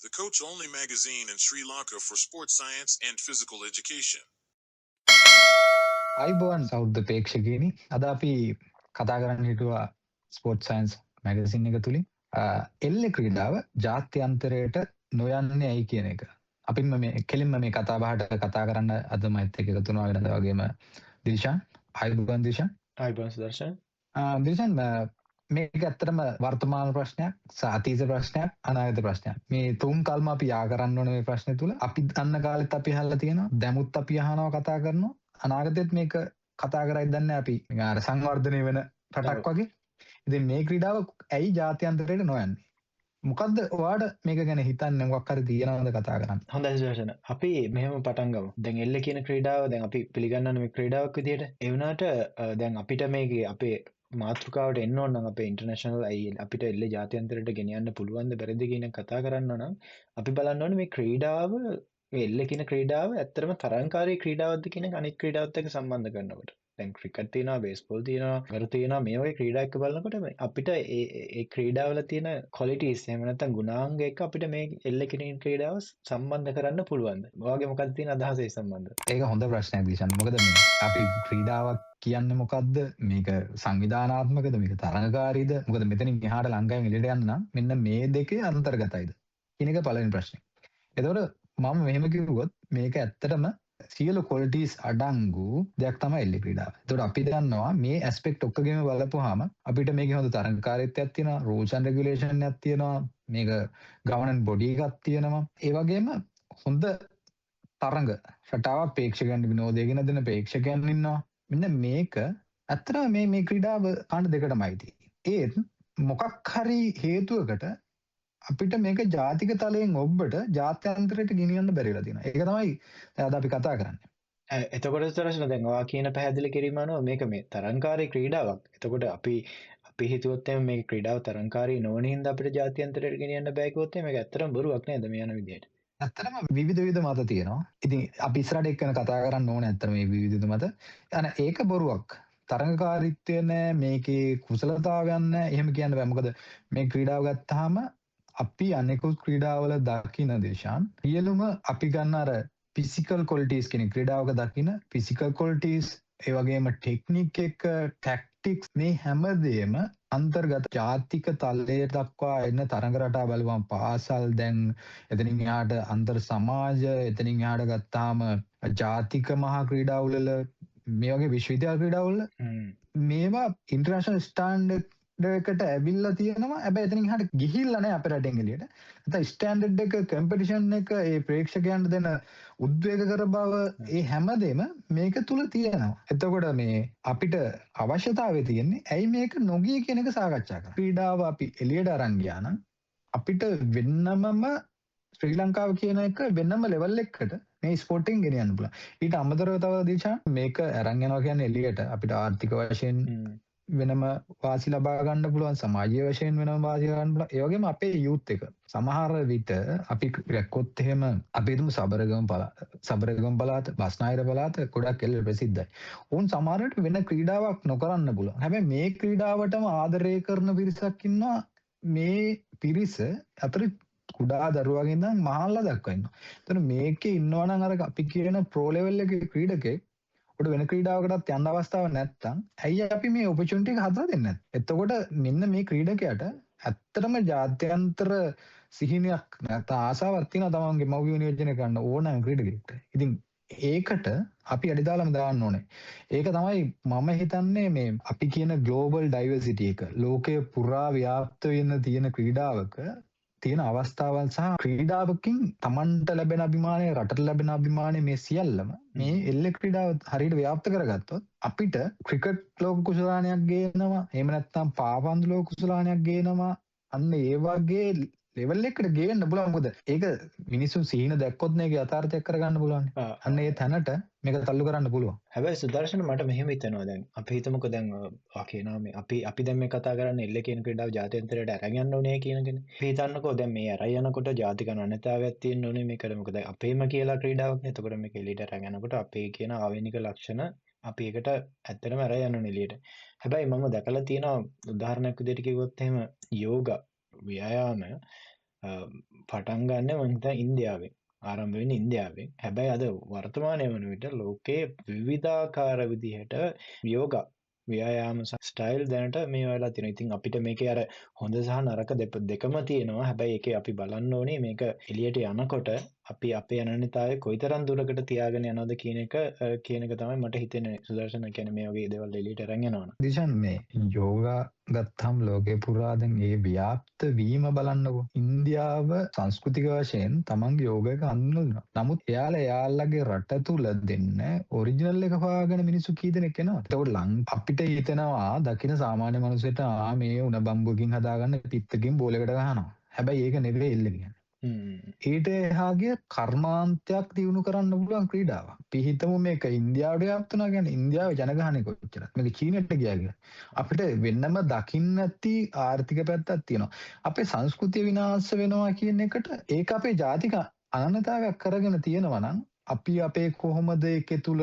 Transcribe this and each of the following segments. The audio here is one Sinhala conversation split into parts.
the coach only magazine in Sri Lanka for sports science and physical education. අයිබෝන් සෞද්ද ප්‍රේක්ෂකයනි අද අපි කතා කරන්න හිටුවා ස්පෝර්ට් සයින්ස් මැගසින් එක තුළින් එල්ල ක්‍රීඩාව ජාත්‍යන්තරයට නොයන්නේ ඇයි කියන එක. අපිම මේ කෙලින්ම මේ කතාබහට කතා කරන්න අද මෛත් එක එකතුනාගෙනද වගේම දිරිෂාන් අයිබෝන් දිරිෂාන් අයිබෝන් සුදර්ශන් දිරිෂාන් මේක ඇත්තටම වර්තමාන ප්‍රශ්නයක් සාතීත ප්‍රශ්නයක් අනාගත ප්‍රශ්නයක්. මේ තුන් කල්ම අපි යා කරන්න ඕන මේ ප්‍රශ්නේ තුල අපි අන්න කාලෙත් අපි අහලා තියෙනවා දැමුත් අපි අහනවා කතා කරනවා අනාගතෙත් මේක කතා කරයි දන්නේ අපි අර සංවර්ධනය වෙන රටක් වගේ. ඉතින් මේ ක්‍රීඩාව ඇයි ජාත්‍යන්තරයට නොයන්නේ? මොකද්ද ඔයාට මේක ගැන හිතන්නේ මොකක් හරි තියෙනවද කතා කරන්න? හොඳයි සුදර්ශන. අපි මෙහෙම පටන් ගමු. දැන් එල්ල කියන ක්‍රීඩාව දැන් අපි පිළිගන්නන මේ ක්‍රීඩාවක් විදිහට ඒ වුණාට දැන් අපිට මේකේ අපේ මාතෘකාවට එන්න ඕන නම් අපේ ඉන්ටර්නැෂනල් අපිට එල්ල ජාත්‍යන්තරයට ගෙනියන්න පුළුවන්ද බැරිද කියන කතා කරන්න නම් අපි බලන්න ඕනේ මේ ක්‍රීඩාව එල්ල කියන ක්‍රීඩාව ඇත්තටම තරංකාරී ක්‍රීඩාවක්ද කියන අනිත් ක්‍රීඩාවත් එක්ක සම්බන්ධ කරනකොට දැන් ක්‍රිකට් තියෙනවා බේස්බෝල් තියෙනවා ගරු තියෙනවා මේ වගේ ක්‍රීඩා එක්ක බලනකොට අපිට ඒ ක්‍රීඩාවල තියෙන ක්වොලිටිස් එහෙම නැත්නම් ගුණාංග එක්ක අපිට මේ එල්ල කියන ක්‍රීඩාව සම්බන්ධ කරන්න පුළුවන්ද? ඔයාගේ මොකක්ද තියෙන අදහස ඒ සම්බන්ධව? ඒක හොඳ ප්‍රශ්නයක් දිශාන්. මොකද මේ අපි ක්‍රීඩාවක් කියන්නේ මොකද්ද? මේක සංවිධානාත්මකද? මේක තරඟකාරීද? මොකද මෙතනින් එහාට ලංකාවෙන් එළියට යන්න නම් මෙන්න මේ දෙකේ අන්තර්ගතයිද? කියන එක පළවෙනි ප්‍රශ්නේ. එතකොට මම මෙහෙම කිව්වොත් මේක ඇත්තටම සියලු ක්වොලිටිස් අඩංගු දෙයක් තමයි එල්ලි ක්‍රීඩාව. එතකොට අපි දන්නවා මේ ඇස්පෙක්ට් ඔක්කොගෙම බලපුවාම අපිට මේකේ හොඳ තරඟකාරීත්වයක් තියෙනවා, රූල්ස් ඇන්ඩ් රෙගියුලේෂන් එකක් තියෙනවා, මේක ගවර්නන්ස් බොඩි එකක් තියෙනවා. ඒ වගේම හොඳ තරඟ රටාවක් ප්‍රේක්ෂකයන් විනෝදයෙන් දෙන ප්‍රේක්ෂකයන් ඉන්නවා. මෙන්න මේක ඇත්තටම මේ ක්‍රීඩාව කාණ්ඩ දෙකටමයි තියෙන්නේ. ඒත් මොකක් හරි හේතුවකට අපිට මේක ජාතික තලයෙන් ඔබට ජාත්‍යන්තරයට ගෙනියන්න බැරි වෙලා තියෙනවා. ඒක තමයි අද අපි කතා කරන්නේ. එතකොට සරසන දැන් ඔයා කියන පැහැදිලි කිරීම අනුව මේක මේ තරංකාරී ක්‍රීඩාවක්. එතකොට අපි හිතුවොත් මේ ක්‍රීඩාව තරංකාරී නොවන හින්දා අපිට ජාත්‍යන්තරයට ගෙනියන්න බෑ කිව්වොත් මේක ඇත්තටම බොරුවක් නේද මේ යන විදිහට? ඇත්තටම විවිධ මත තියෙනවා. ඉතින් අපි ඉස්සරහට එක්කන කතා කරන්න ඕනේ ඇත්තටම මේ විවිධ මත. ඒක බොරුවක්. තරංකාරීත්වය නැහැ මේකේ කුසලතාවයන් නැහැ. එහෙම කියන්න බෑ. මොකද මේ ක්‍රීඩාව ගත්තාම අපි අනෙකුත් ක්‍රීඩාවල දකින දේශාන් සියලුම අපි ගන්න අර ෆිසිකල් ක්වොලිටිස් කියන ක්‍රීඩාවක දකින ෆිසිකල් ක්වොලිටිස් ඒ වගේම ටෙක්නික් එක ටැක්ටික්ස් මේ හැමදේම අන්තර්ගත ජාතික තලයේ දක්වා එන්න තරඟ රටා බලපුවම පාසල් දැන් එතනින් එහාට අන්තර් සමාජ එතනින් එහාට ගත්තාම ජාතික මහා ක්‍රීඩාවල මේ වගේ විශ්වවිද්‍යාල ක්‍රීඩාවල මේවා ඉන්ටර්නැෂනල් ස්ටෑන්ඩඩ් එකට ඇවිල්ලා තියෙනවා. හැබැයි එතනින් එහාට ගිහිල්ලා නැහැ අපේ රටෙන් එළියට. නැත්නම් ස්ටෑන්ඩඩ් එක කම්පිටිෂන් එක ඒ ප්‍රේක්ෂකයන්ට දෙන උද්වේග කර බව ඒ හැමදේම මේක තුල තියෙනවා. එතකොට මේ අපිට අවශ්‍යතාවය තියෙන්නේ ඇයි මේක නොගිය කියන එක සාකච්ඡා කරන්න. ක්‍රීඩාව අපි එළියට අරන් ගියා නම් අපිට වෙන්නමම ශ්‍රී ලංකාව කියන එක වෙනම ලෙවල් එකකට මේ ස්පෝර්ටින් ගෙනියන්න පුළුවන්. ඊට අමතරව තව දිශා මේක අරන් යනවා කියන්නේ එළියට අපිට ආර්ථික වශයෙන් වෙනම වාසි ලබා ගන්න පුළුවන් සමාජීය වශයෙන් වෙනම වාසි ගන්න පුළුවන්. ඒ වගේම අපේ යූත් එක සමහර විට අපි රැක්කොත් එහෙම අපි හිතමු සබරගම පළාත බස්නාහිර පළාත ගොඩක් එල්ල ප්‍රසිද්ධයි. උන් සමහරට වෙන ක්‍රීඩාවක් නොකරන්න පුළුවන්. හැබැයි මේ ක්‍රීඩාවටම ආදරය කරන පිරිසක් ඉන්නවා. මේ පිරිස අතර කුඩා දරුවගෙන් ඉඳන් මහල්ලා දක්වා ඉන්නවා. එතන මේකේ ඉන්නවා නම් අර අපි කියන ප්‍රෝ ලෙවල් එකේ ක්‍රීඩකෙක් ඔට වෙන ක්‍රීඩාවකටත් යන්න අවස්ථාව නැත්තම් ඇයි අපි මේ ඔපචුනිටි එක හදලා දෙන්නේ නැත්තේ? එතකොට මෙන්න මේ ක්‍රීඩකයාට ඇත්තටම ජාත්‍යන්තර සිහිනයක් නැත්නම් ආසාවක් තියෙනවා තමන්ගේ මව්පියෝ නියෝජනය කරන්න ඕනෑම ක්‍රීඩකයෙක්ට. ඉතින් ඒකට අපි අඩිදාලම දාන්න ඕනේ. ඒක තමයි මම හිතන්නේ මේ අපි කියන ග්ලෝබල් ඩයිවර්සිටි එක. ලෝකයේ පුරා ව්‍යාප්ත වෙන තියෙන ක්‍රීඩාවක තියෙන අවස්ථාවල් සහ ක්‍රීඩාවකින් තමන්ට ලැබෙන අභිමානය රටට ලැබෙන අභිමානය මේ සියල්ලම මේ එල්ල ක්‍රීඩාව හරියට ව්‍යාප්ත කරගත්තොත් අපිට ක්‍රිකට් ලෝක කුසලානයක් ගේනවා එහෙම නැත්නම් පාපන්දු ලෝක කුසලානයක් ගේනවා අන්න ඒ වගේ ලෙවල් එකකට ගේන්න පුළුවන්. මොකද ඒක මිනිස්සුන් සිහින දැක්කොත් මේක යථාර්ථයක් කරගන්න පුළුවන්. අන්න ඒ තැනට මේක තල්ලු කරන්න පුළුවන්. හැබැයි සුදර්ශන මට මෙහෙම හිතෙනවා දැන් අපි හිතමුකෝ දැන් කියනවා මේ අපි දැන් මේ කතා කරන්නේ එල්ල කියන ක්‍රීඩාව ජාත්‍යන්තරයට අරන් යන්න ඕනේ කියනකනේ. අපි හිතන්නකෝ දැන් මේ අරන් යනකොට ජාතික අනන්‍යතාවයක් තියෙන්න ඕනේ මේකට. මොකද අපේම කියලා ක්‍රීඩාවක් නේ. එතකොට මේක එළියට අරන් යනකොට අපේ කියන ආවේනික ලක්ෂණ අපි ඒකට ඇත්තටම අරන් යන්න ඕනේ එළියට. හැබැයි මම දැකලා තියෙනවා උදාහරණයක් විදිහට කිව්වොත් එහෙම යෝගා ව්‍යායාම පටන් ගන්න මම හිතන්නේ ඉන්දියාවෙන්. ආරම්භ වෙන්නේ ඉන්දියාවෙන්. හැබැයි අද වර්තමානයේ වන විට ලෝකයේ විවිධාකාර විදිහට යෝගා ව්‍යායාම ස්ටයිල් දැනට මේ වෙලා තියෙනවා. ඉතින් අපිට මේකේ අර හොඳ සහ නරක දෙකම තියෙනවා. හැබැයි ඒකේ අපි බලන්න ඕනේ මේක එළියට යනකොට අපි අපේ අනන්‍යතාවය කොයිතරම් දුරකට තියාගෙන යනවද කියන එක තමයි මට හිතෙන්නේ. සුදර්ශන කියන්නේ මේ වගේ දේවල් එළියට අරන් යනවනේ. දිශන් මේ යෝගා ගත්තම් ලෝකේ පුරා දැන් ඒ ව්‍යාප්ත වීම බලන්නකෝ. ඉන්දියාව සංස්කෘතික වශයෙන් තමන්ගේ යෝගයක අඳුනනවා. නමුත් එයාලගේ රට තුල දෙන්න ඔරිජිනල් එක හොයාගෙන මිනිස්සු කී දෙනෙක් එනවද? ඒකට අපිට හිතෙනවා දකින සාමාන්‍ය මිනිස්සුන්ට මේ උණ බම්බුවකින් හදාගන්න පිත්තකින් බෝලයකට ගහනවා. හැබැයි ඒක නෙවෙයි එල්ල කියන්නේ. ඊට එහාගේ කර්මාන්තයක් දියුණු කරන්න පුළුවන් ක්‍රීඩාවක්. අපි හිතමු මේක ඉන්දියාවට ව්‍යාප්ත වෙනවා කියන්නේ ඉන්දියාවේ ජනගහනය කොච්චරද? මේක චීනයට ගියා කියලා. අපිට වෙන්නම දකින්න නැති ආර්ථික පැත්තක් තියෙනවා. අපේ සංස්කෘතිය විනාශ වෙනවා කියන එකට ඒක අපේ ජාතික අනන්‍යතාවයක් කරගෙන තියෙනවා නම් අපි අපේ කොහොමද ඒකේ තුල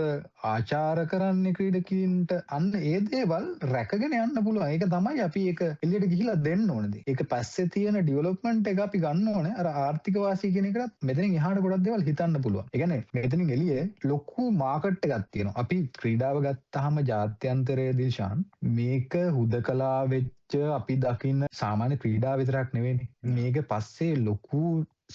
ආචාර කරන්නේ ක්‍රීඩකීන්ට අන්න ඒ දේවල් රැකගෙන යන්න පුළුවන්. ඒක තමයි අපි ඒක එළියට ගිහිලා දෙන්න ඕනේ. ඒක පස්සේ තියෙන ඩෙවලොප්මන්ට් එක අපි ගන්න ඕනේ. අර ආර්ථික වාසිය කියන එකත් මෙතනින් එහාට ගොඩක් දේවල් හිතන්න පුළුවන්. ඒ කියන්නේ මෙතනින් එළියේ ලොකු මාකට් එකක් තියෙනවා. අපි ක්‍රීඩාව ගත්තාම ජාත්‍යන්තරයේ දිශාන් මේක හුදකලා වෙච්ච අපි දකින්න සාමාන්‍ය ක්‍රීඩා විතරක් නෙවෙයිනේ. මේක පස්සේ ලොකු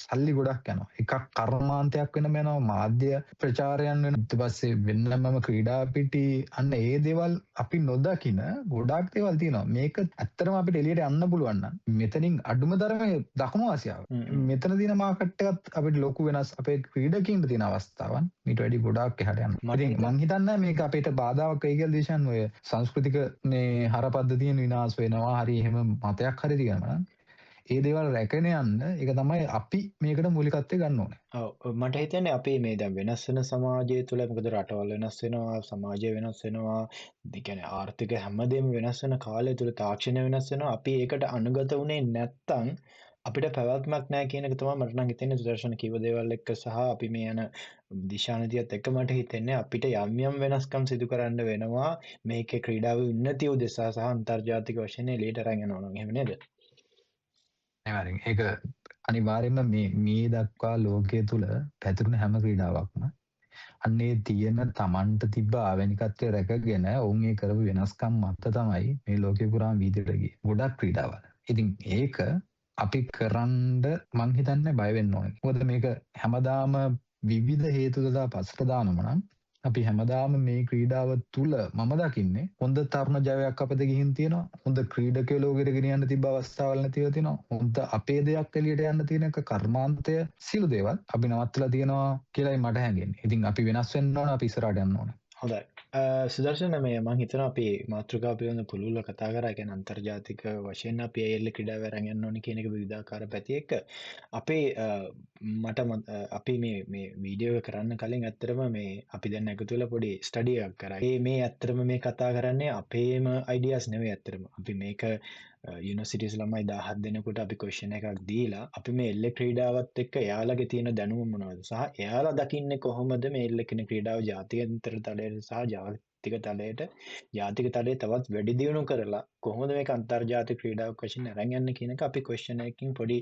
සල්ලි ගොඩක් යනවා. එකක් කර්මාන්තයක් වෙනම යනවා, මාධ්‍ය ප්‍රචාරයන් වෙන. ඊට පස්සේ වෙනමම ක්‍රීඩා පිටි අන්න ඒ දේවල් අපි නොදකින ගොඩක් දේවල් තියෙනවා. මේක ඇත්තටම අපිට එළියට යන්න පුළුවන් නම් මෙතනින් අඩුම තරමේ දකුණු ආසියාව. මෙතන තියෙන මාකට් එකත් අපිට ලොකු වෙනස් අපේ ක්‍රීඩකීන්ට තියෙන අවස්ථාවන් ඊට වැඩි ගොඩක් එහාට යනවා. ඉතින් මං හිතන්නේ මේක අපිට බාධාවක් වෙයි කියලා දේශන් ඔය සංස්කෘතික මේ හරපද්ධතියෙන් විනාශ වෙනවා. හරි එහෙම මතයක් හරි තියෙනවා නම් ඒ දේවල් රැකගෙන යන්න ඒක තමයි අපි මේකට මූලිකත්වය ගන්න ඕනේ. ඔව් මට හිතන්නේ අපි මේ දැන් වෙනස් වෙන සමාජය තුළ මොකද රටවල් වෙනස් වෙනවා, සමාජය වෙනස් වෙනවා, ඒ කියන්නේ ආර්ථික හැමදේම වෙනස් වෙන කාලය තුළ තාක්ෂණය වෙනස් වෙනවා. අපි ඒකට අනුගත වුණේ නැත්තම් අපිට පැවැත්මක් නැහැ කියන එක තමයි මට නම් හිතෙන්නේ. සුදර්ශන කිව්ව දේවල් එක්ක සහ අපි මේ යන දිශානතියත් එක්ක මට හිතෙන්නේ අපිට යම් යම් වෙනස්කම් සිදු කරන්න වෙනවා මේකේ ක්‍රීඩාවේ උන්නතිය උදෙසා සහ අන්තර්ජාතික වශයෙන් එළියට අරන් යනවා නම්. එහෙම නේද? අනිවාර්යෙන් ඒක අනිවාර්යෙන්ම මේ දක්වා ලෝකයේ තුල පැතිරුණ හැම ක්‍රීඩාවක්ම අන්නේ තියෙන තමන්ට තිබ්බ ආවැනිකත්වය රැකගෙන ඔවුන් ඒ කරපු වෙනස්කම් මත තමයි මේ ලෝකේ පුරාම වීදියට ගියේ. ගොඩක් ක්‍රීඩාවල්. ඉතින් ඒක අපි කරන්න මං හිතන්නේ බය වෙන්න ඕනේ. මොකද මේක හැමදාම විවිධ හේතු දලා පස්සට දානම නම් අපි හැමදාම මේ ක්‍රීඩාව තුල මම දකින්නේ හොඳ තරුණ ජවයක් අපිට ගිහින් තියෙනවා. හොඳ ක්‍රීඩකයෝ ලෝකෙට ගෙනියන්න තිබ්බ අවස්ථාවල් නැතිව තියෙනවා. හොඳ අපේ දෙයක් එළියට යන්න තියෙන එක කර්මාන්තය සියලු දේවල් අපි නවත්තලා තියෙනවා කියලායි මට හැඟෙන්නේ. ඉතින් අපි වෙනස් වෙන්න ඕන, අපි ඉස්සරහට යන්න ඕන. හොඳයි. සුදර්ශන මේ මම හිතනවා අපි මාතෘකාව පිළිබඳ පුළුල්ව කතා කරා. ඒ කියන්නේ අන්තර්ජාතික වශයෙන් අපි එල්ල ක්‍රීඩාව අරන් යන්න ඕනේ කියන එක විවිධාකාර පැති එක්ක අපේ අපි මේ වීඩියෝ එක කරන්න කලින් ඇත්තටම මේ අපි දැන් එකතු වෙලා පොඩි ස්ටඩි එකක් කරා. මේ ඇත්තටම මේ කතා කරන්නේ අපේම අයිඩියාස් නෙවෙයි ඇත්තටම. අපි මේක යුනිවර්සිටිස් ළමයි 17 දෙනෙකුට අපි ක්වෙස්චන් එකක් දීලා අපි මේ එල්ල ක්‍රීඩාවත් එක්ක එයාලගේ තියෙන දැනුම මොනවද සහ එයාලා දකින්නේ කොහොමද මේ එල්ල කියන ක්‍රීඩාව ජාත්‍යන්තර තලයට සහ ජාතික තලයට ජාතික තලයේ තවත් වැඩි දියුණු කරලා කොහොමද මේක අන්තර්ජාතික ක්‍රීඩාවක් වශයෙන් අරන් යන්නේ කියන එක අපි ක්වෙස්චන් එකකින් පොඩි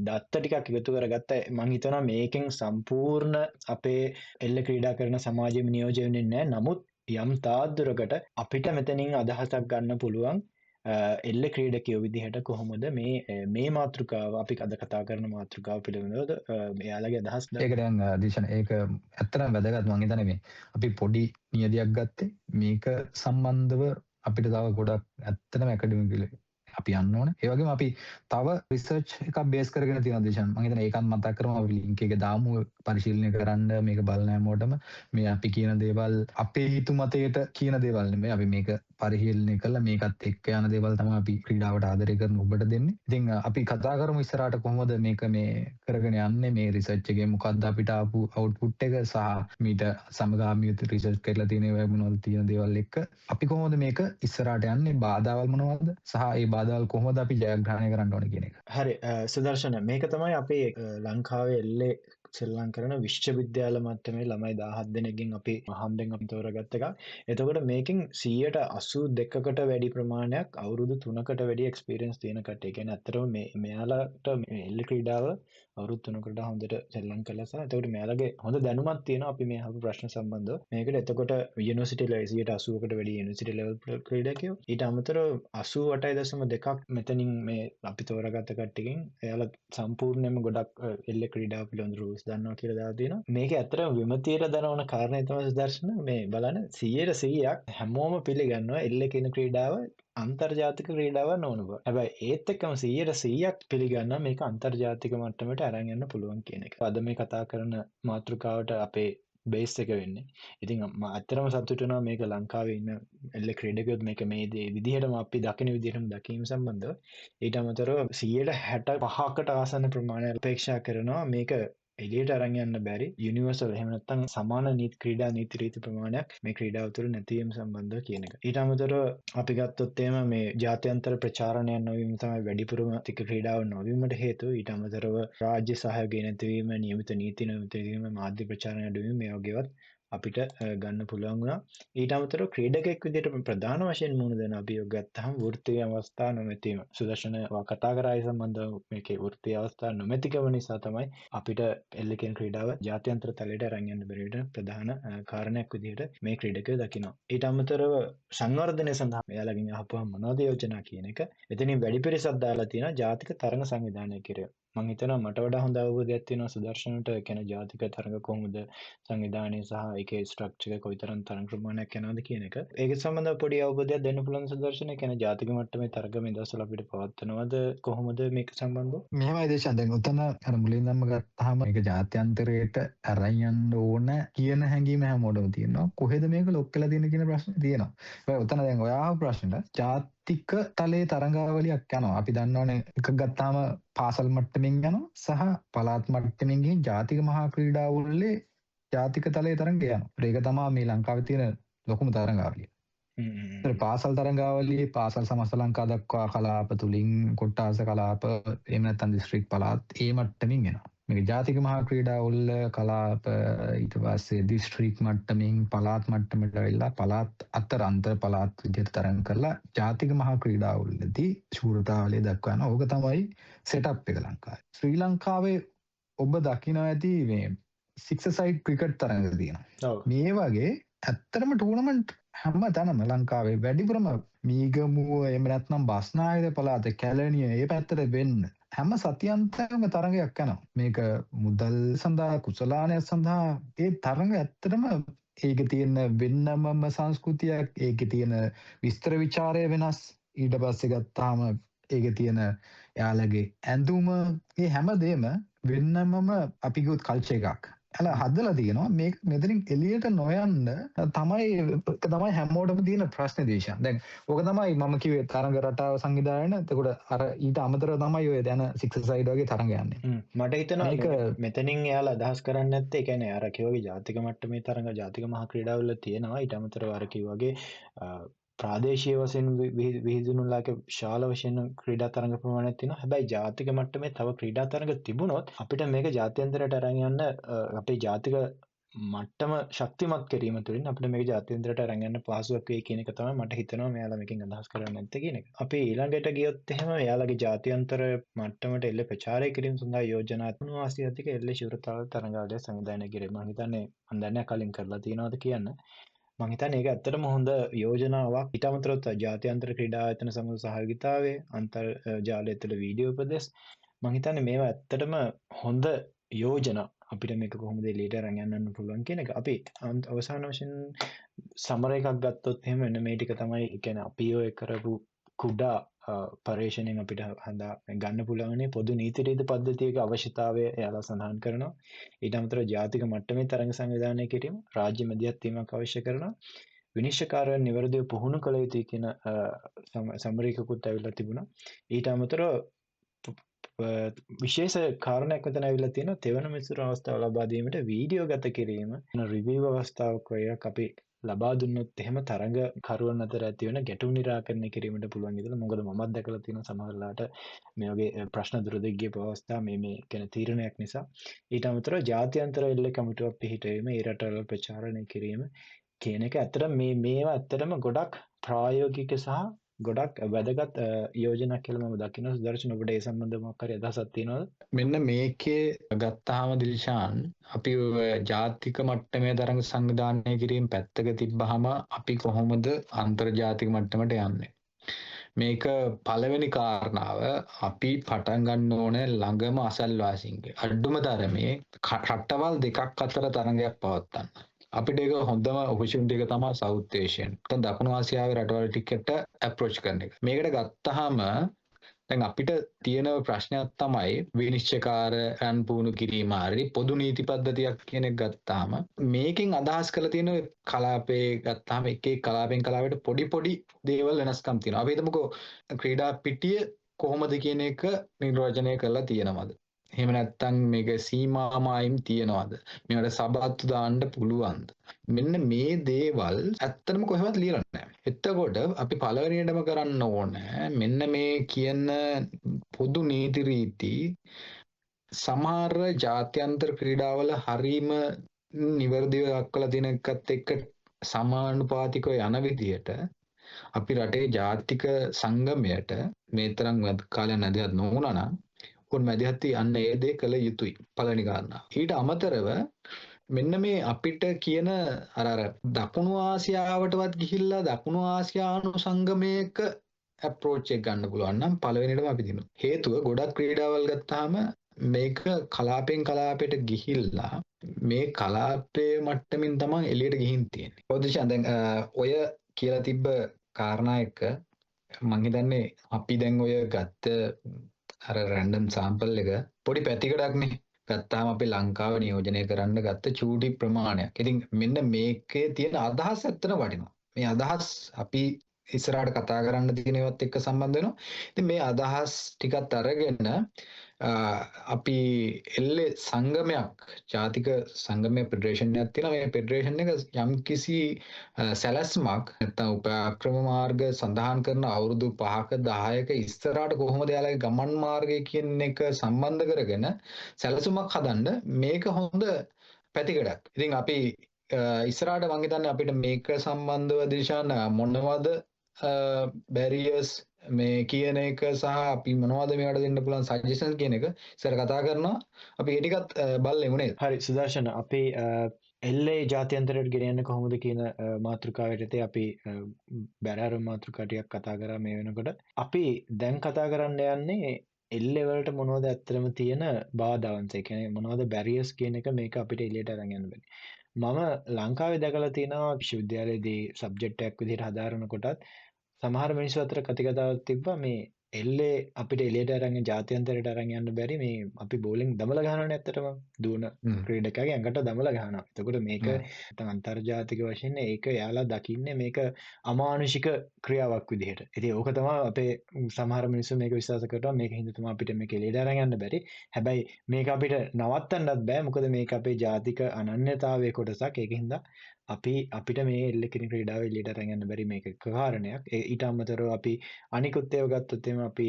දත්ත ටිකක් එකතු කරගත්තා. මම හිතනවා මේකෙන් සම්පූර්ණ අපේ එල්ල ක්‍රීඩා කරන සමාජෙම නියෝජනය වෙන්නේ නැහැ. නමුත් යම් තාද්දුරකට අපිට මෙතනින් අදහසක් ගන්න පුළුවන් එල්ල ක්‍රීඩකයෝ විදිහට කොහොමද මේ මාතෘකාව අපි අද කතා කරන මාතෘකාව පිළිබඳව එයාලගේ අදහස් ඒක දැන් දිශන ඒක ඇත්තටම වැදගත්. මං හිතන්නේ මේ අපි පොඩි නියදියක් ගත්තේ මේක සම්බන්ධව අපිට තව ගොඩක් ඇත්තටම ඇකඩමිකලි අපි යන්න ඕනේ. ඒ වගේම අපි තව රිසර්ච් එකක් බේස් කරගෙන තියෙන දේශන් මම හිතන්නේ ඒකත් මතක් කරමු. අපි ලින්ක් එක දාමු පරිශීලනය කරන්න මේක බලන හැමෝටම මේ අපි කියන දේවල් අපේ හිතු මතයට කියන දේවල් නෙමෙයි. අපි මේක පරිශීලනය කළා මේකත් එක්ක යන දේවල් තමයි අපි ක්‍රීඩාවට ආදරය කරන ඔබට දෙන්නේ. ඉතින් අපි කතා කරමු ඉස්සරහට කොහොමද මේක මේ කරගෙන යන්නේ මේ රිසර්ච් එකේ මොකක්ද අපිට ආපු අවුට්පුට් එක සහ මීට සමගාමීව රිසර්ච් කරලා තියෙන ඒවා මොනවද තියෙන දේවල් එක්ක අපි කොහොමද මේක ඉස්සරහට යන්නේ බාධාවල් මොනවද සහ ඒ බාධාවල් කොහොමද අපි ජයග්‍රහණය කරන්න ඕනේ කියන එක. හරි සුදර්ශන මේක තමයි අපේ ලංකාවේ එල්ලේ සෙල්ලම් කරන විශ්වවිද්‍යාල මට්ටමේ ළමයි 17 දෙනෙක්ගෙන් අපි හම්බෙන් අපි තෝරගත්ත එකක්. එතකොට මේකෙන් 82%කට වැඩි ප්‍රමාණයක් අවුරුදු 3කට වැඩි එක්ස්පීරියන්ස් තියෙන කට්ටිය. කියන්නේ ඇත්තටම මෙයාලට මේ එල්ල ක්‍රීඩාව අවුරුදු 3කට හොඳට සෙල්ලම් කළා සහ එතකොට මෙයාලගේ හොඳ දැනුමක් තියෙනවා අපි මේ අහපු ප්‍රශ්න සම්බන්ධව. මේකට එතකොට යුනිවර්සිටි ලෙවල් 80%කට වැඩි යුනිවර්සිටි ලෙවල් ක්‍රීඩකයෝ. ඊට අමතරව 88.2ක් මෙතනින් මේ අපි තෝරාගත්ත කට්ටියකින් එයාලා සම්පූර්ණයෙන්ම ගොඩක් එල්ල ක්‍රීඩාව පිළිබඳ රූල්ස් දන්නවා කියලා දාලා තියෙනවා. මේක ඇත්තටම විමතියට දනවන කාරණේ තමයි සුදර්ශන මේ බලන්න 100%ක් හැමෝම පිළිගන්නවා එල්ල කියන ක්‍රීඩාව අන්තර්ජාතික ක්‍රීඩාවක් නොවන බව. හැබැයි ඒත් එක්කම 100%ක් පිළිගන්නවා මේක අන්තර්ජාතික මට්ටමට අරන් යන්න පුළුවන් කියන එක. අද මේ කතා කරන මාතෘකාවට අපේ බේස් එක වෙන්නේ. ඉතින් අත්‍තරම සතුටු වෙනවා මේක ලංකාවේ ඉන්න එල්ල ක්‍රීඩකයොත් මේක මේ විදිහටම අපි දකින විදිහටම දැකීම සම්බන්ධව ඊට අමතරව 165කට ආසන්න ප්‍රමාණයක් අපේක්ෂා කරනවා මේක එලියට අරන් යන්න බැරි යුනිවර්සල් එහෙම නැත්නම් සමාන නීති ක්‍රීඩා නීති රීති ප්‍රමාණයක් මේ ක්‍රීඩාව තුළ නැති වීම සම්බන්ධව කියන එක. ඊට අමතරව අපි ගත්තොත් එහෙම මේ ජාත්‍යන්තර ප්‍රචාරණයක් නොවීම තමයි වැඩිපුරම ටික ක්‍රීඩාව නොවීමට හේතුව. ඊට අමතරව රාජ්‍ය සහයෝගය නැතිවීම, නියමිත නීති නොමැතිවීම, මාධ්‍ය ප්‍රචාරණය අඩුවීම මේ වගේවත් අපිට ගන්න පුළුවන් වුණා. ඊට අමතරව ක්‍රීඩකෙක් විදිහට ප්‍රධාන වශයෙන් මුහුණ දෙන අභියෝග ගත්තහම වෘත්තීය අවස්ථා නොමැතිවීම. සුදර්ශන කතා කරා ඒ සම්බන්ධව මේකේ වෘත්තීය අවස්ථා නොමැතිකම නිසා තමයි අපිට එල්ල කියන ක්‍රීඩාව ජාත්‍යන්තර තලයට අරන් යන්න බැරි වෙන ප්‍රධාන කාරණයක් විදිහට මේ ක්‍රීඩකයෝ දකිනවා. ඊට අමතරව සංවර්ධනය සඳහා එයාලගෙන් අහපුවම මොනවද යෝජනා කියන එක. එතනින් වැඩි පිරිසක් දාලා තියෙනවා ජාතික තරඟ සංවිධානය කිරීම. මම හිතනවා මට වඩා හොඳ අවබෝධයක් තියෙනවා සුදර්ශනට කියන්නේ ජාතික තරඟ කොහොමද සංවිධානය සහ ඒකේ ස්ට්‍රක්චර් එක කොයිතරම් තරඟ ප්‍රමාණයක් යනවද කියන එක. ඒක සම්බන්ධව පොඩි අවබෝධයක් දෙන්න පුළුවන් සුදර්ශන කියන්නේ ජාතික මට්ටමේ තරඟ මේ දවස්වල අපිට පවත්වනවද කොහොමද මේක සම්බන්ධව? මෙහෙමයි දේශන් දැන් උතන අර මුලින්දම ගත්තාම මේක ජාත්‍යන්තරයට අරන් යන්න ඕන කියන හැඟීම හැමෝටම තියෙනවා. කොහෙද මේක ලොක් කරලා තියෙන කියන ප්‍රශ්නේ තියෙනවා. හැබැයි උතන දැන් ඔයා ප්‍රශ්නෙට ජාතික තලයේ තරඟාවලියක් යනවා. අපි දන්නවනේ එකක් ගත්තාම පාසල් මට්ටමින් යනවා සහ පළාත් මට්ටමින් ගිහින් ජාතික මහා ක්‍රීඩාවලේ ජාතික තලයේ තරඟ යනවා. ඒක තමයි මේ ලංකාවේ තියෙන ලොකුම තරඟාවලිය. පාසල් තරඟාවලියේ පාසල් සමස්ත ලංකා දක්වා කලාප තුලින් කොට්ටාස කලාප එහෙම නැත්නම් දිස්ත්‍රික් පළාත් ඒ මට්ටමින් එනවා. මේක ජාතික මහා ක්‍රීඩාවල කලාප ඊට පස්සේ දිස්ත්‍රික් මට්ටමින් පළාත් මට්ටමට වෙලා පළාත් අතර අන්තර් පළාත් විදිහට තරඟ කරලා ජාතික මහා ක්‍රීඩාවලදී ශූරතාවලිය දක්වන ඕක තමයි සෙටප් එක ලංකාවේ. ශ්‍රී ලංකාවේ ඔබ දකිනවා ඇති මේ 6 සයිඩ් ක්‍රිකට් තරඟ තියෙනවා. මේ වගේ ඇත්තටම ටූර්නමන්ට් හැම තැනම ලංකාවේ වැඩිපුරම මීගමුව එහෙම නැත්නම් බස්නාහිර පළාත කැලණිය ඒ පැත්තට වෙන්න හැම සතියන්තයකම තරඟයක් යනවා. මේක මුදල් සඳහා කුසලානය සඳහා ඒ තරඟ ඇත්තටම ඒකේ තියෙන වෙන්නමම සංස්කෘතියක් ඒකේ තියෙන විස්තර ਵਿਚාරය වෙනස්. ඊට පස්සේ ගත්තාම ඒකේ තියෙන යාළගේ ඇඳුම මේ හැමදේම වෙන්නමම අපි කිව්වොත් කල්චර් එකක්. අලා හදලා තියෙනවා මේක මෙතනින් එළියට නොයන්න තමයි හැමෝටම තියෙන ප්‍රශ්නේ දේශන්. දැන් ඕක තමයි මම කිව්වේ තරඟ රටාව සංවිධානය. එතකොට අර ඊට අමතරව තමයි ඔය දැන 6 සයිඩ් වගේ තරඟ යන්නේ. මට හිතෙනවා මෙතනින් එයාලා අදහස් කරන්නේ නැත්තේ ඒ කියන්නේ අර කිව්වගේ ජාතික මට්ටමේ තරඟ ජාතික මහා ක්‍රීඩාවල තියෙනවා. ඊට අමතරව අර කිව්වගේ ප්‍රාදේශීය වශයෙන් විහිදුණුලාගේ ශාල වශයෙන් ක්‍රීඩා තරඟ ප්‍රමාණයක් තියෙනවා. හැබැයි ජාතික මට්ටමේ තව ක්‍රීඩා තරඟ තිබුණොත් අපිට මේක ජාත්‍යන්තරයට අරන් යන්න අපේ ජාතික මට්ටම ශක්තිමත් කිරීම තුළින් අපිට මේක ජාත්‍යන්තරයට අරන් යන්න පහසුවක් වෙයි කියන එක තමයි මට හිතෙනවා මෙයාලා මේකෙන් අදහස් කරන්නේ නැත්තේ කියන එක. අපි ඊළඟට ගියොත් එහෙම එයාලගේ ජාත්‍යන්තර මට්ටමට එල්ල ප්‍රචාරය කිරීම සඳහා යෝජනා 380ක එල්ල ශූරතාවල තරඟාවලිය සංවිධානය කිරීම. මම හිතන්නේ මම දන්නේ කලින් කරලා තියෙනවද කියන්න. මම හිතන්නේ ඒක ඇත්තටම හොඳ යෝජනාවක්. ඊට අමතරව ජාත්‍යන්තර ක්‍රීඩා ආයතන සමග සහයෝගිතාවය, අන්තර්ජාලය තුළ වීඩියෝ උපදෙස් මම හිතන්නේ මේවා ඇත්තටම හොඳ යෝජනා. අපිට මේක කොහොමද එළියට අරන් යන්න පුළුවන් කියන එක. අපි අවසාන වශයෙන් සමර එකක් ගත්තොත් එහෙම වෙන මේ ටික තමයි කියන්නේ අපි ඔය කරපු කුඩා පර්යේෂණයෙන් අපිට හදා ගන්න පුළුවන්නේ පොදු නීති රීති පද්ධතියක අවශ්‍යතාවය එයාලා සඳහන් කරනවා. ඊට අමතරව ජාතික මට්ටමේ තරඟ සංවිධානය කිරීම, රාජ්‍ය මැදිහත් වීමක් අවශ්‍ය කරනවා. විනිශ්චයකාරයන් නිවැරදිව පුහුණු කළ යුතුයි කියන සමරේකකුත් ඇවිල්ලා තිබුණා. ඊට අමතරව විශේෂ කාරණයක් මෙතන ඇවිල්ලා තියෙනවා තෙවන මිසුරු අවස්ථාව ලබා දීමට වීඩියෝ ගත කිරීම රිවිව් අවස්ථාවක් වගේ අපි ලබා දුන්නොත් එහෙම තරඟකරුවන් අතර ඇති වෙන ගැටුම් නිරාකරණය කිරීමට පුළුවන් කියලා. මොකද මමත් දැකලා තියෙනවා සමහර වෙලාවට මේ වගේ ප්‍රශ්න දුරදිග ගියපු අවස්ථා මේ කියන තීරණයක් නිසා. ඊට අමතරව ජාත්‍යන්තර එල්ලේ කමිටුවක් පිහිටවීම, ඒ රටවල ප්‍රචාරණය කිරීම කියන එක ඇත්තට මේවා ඇත්තටම ගොඩක් ප්‍රායෝගික සහ ගොඩක් වැදගත් යෝජනා කියලා මම දකිනවා. සුදර්ශන ඔබට ඒ සම්බන්ධව මොකක් හරි අදහසක් තියෙනවද? මෙන්න මේකේ ගත්තාම දිල්ෂාන් අපි ජාතික මට්ටමේ තරඟ සංවිධානය කිරීම පැත්තක තිබ්බහම අපි කොහොමද අන්තර්ජාතික මට්ටමට යන්නේ? මේක පළවෙනි කාරණාව අපි පටන් ගන්න ඕනේ ළඟම අසල්වාසීන්ගේ. අඩුම තරමේ රටවල් දෙකක් අතර තරඟයක් පවත්වන්න. අපිට ඒක හොඳම ඔපචුනිටි එක තමයි සවුත් ඒෂියන්. නැත්නම් දකුණු ආසියාවේ රටවල් ටිකට අප්‍රෝච් කරන එක. මේකට ගත්තාම දැන් අපිට තියෙන ප්‍රශ්නයක් තමයි විනිශ්චයකාරයන් පුහුණු කිරීම හරි පොදු නීති පද්ධතියක් කියන එක ගත්තාම මේකෙන් අදහස් කරලා තියෙන කලාපේ ගත්තාම එක කලාපෙන් කලාපයට පොඩි දේවල් වෙනස්කම් තියෙනවා. අපි හිතමුකෝ ක්‍රීඩා පිටිය කොහොමද කියන එක නිර්වචනය කරලා තියෙනවද? එහෙම නැත්නම් මේක සීමාමායිම් තියනවද? මේවට සබත්තු දාන්න පුළුවන්ද? මෙන්න මේ දේවල් ඇත්තටම කොහෙවත් ලියලා නැහැ. එතකොට අපි පළවෙනියටම කරන්න ඕනේ මෙන්න මේ කියන පොදු නීති රීති සමහර ජාත්‍යන්තර ක්‍රීඩාවල හරීම නිවැරදිව දක්වලා තියෙන එකත් එක්ක සමානුපාතිකව යන විදිහට අපි රටේ ජාතික සංගමයට මේ තරම් කාලයක් නැදිහත් නොවුණා නම් උන් මැදිහත් යන්න ඒ දේ කළ යුතුයි පළවෙනි කාරණා. ඊට අමතරව මෙන්න මේ අපිට කියන අර දකුණු ආසියාවටවත් ගිහිල්ලා දකුණු ආසියානු සංගමයක අප්‍රෝච් එක ගන්න පුළුවන් නම් පළවෙනිටම අපි දිනු. හේතුව ගොඩක් ක්‍රීඩාවල් ගත්තාම මේක කලාපෙන් කලාපයට ගිහිල්ලා මේ කලාපයේ මට්ටමින් තමයි එළියට ගිහින් තියෙන්නේ. පොදුෂන් දැන් ඔය කියලා තිබ්බ කාරණා එක මං හිතන්නේ අපි දැන් ඔය ගත්ත අර රැන්ඩම් සාම්පල් එක පොඩි පැතිකඩක්නේ. ගත්තාම අපි ලංකාව නියෝජනය කරන්න ගත්ත චූටි ප්‍රමාණයක්. ඉතින් මෙන්න මේකේ තියෙන අදහස් ඇත්තට වටිනවා. මේ අදහස් අපි ඉස්සරහට කතා කරන්න තියෙන ඒවත් එක්ක සම්බන්ධ වෙනවා. ඉතින් මේ අදහස් ටිකත් අරගෙන අපි එල්ලේ සංගමයක් ජාතික සංගමයේ ෆෙඩරේෂන් එකක් තියෙනවා. මේ ෆෙඩරේෂන් එක යම්කිසි සැලැස්මක් නැත්නම් උපක්‍රම මාර්ග සඳහන් කරන අවුරුදු 5ක 10ක ඉස්සරහට කොහොමද යාලගේ ගමන් මාර්ගය කියන එක සම්බන්ධ කරගෙන සැලසුමක් හදන්න මේක හොඳ පැතිකඩක්. ඉතින් අපි ඉස්සරහට මං හිතන්නේ අපිට මේක සම්බන්ධව දිශාන මොනවද බැරියර්ස් මේ කියන එක සහ අපි මොනවද මේවට දෙන්න පුළුවන් සජෙෂන් කියන එක ඉස්සර කතා කරනවා. අපි ඒ ටිකත් බලමු නේද? හරි සුදර්ශන, අපි එල්ලේ ජාත්‍යන්තරයට ගෙනයන්න කොහොමද කියන මාතෘකාවට අපි බැරෑර මාතෘකා ටිකක් කතා කරා මේ වෙනකොට. අපි දැන් කතා කරන්න යන්නේ එල්ලේ වලට මොනවද ඇත්තටම තියෙන බාධාවන්, ඒ කියන්නේ මොනවද බැරියර්ස් කියන එක මේක අපිට එළියට අරන් යන්න බෑ. මම ලංකාවේ දැකලා තියෙනවා විශ්වවිද්‍යාලයේදී සබ්ජෙක්ට් එකක් විදිහට හදාරනකොටත් සමහර මිනිස්සු අතර කතිකතාවක් තිබ්බා මේ එල්ලේ අපිට එළියට අරන් ජාත්‍යන්තරයට අරන් යන්න බැරි, මේ අපි බෝලින් දමලා ගහනවනේ ඇත්තටම දුවන ක්‍රීඩකයාගේ ඇඟට දමලා ගහනවා. එතකොට මේක නැත්නම් අන්තර්ජාතික වශයෙන් ඒක යාලා දකින්නේ මේක අමානුෂික ක්‍රියාවක් විදිහට. ඉතින් ඕක තමයි අපේ සමහර මිනිස්සු මේක විශ්වාස කරනවා මේක හින්දා තමයි අපිට මේක එළියට අරන් යන්න බැරි. හැබැයි මේක අපිට නවත්තන්නත් බෑ. මොකද මේක අපේ ජාතික අනන්‍යතාවයේ කොටසක්. ඒකින්ද අපිට මේ එල්ල කිරීම ක්‍රීඩාව එළියට අරන් යන්න බැරි මේක කාරණයක්. ඊට අමතරව අපි අනිකුත් ඒවා ගත්තොත් එimhe අපි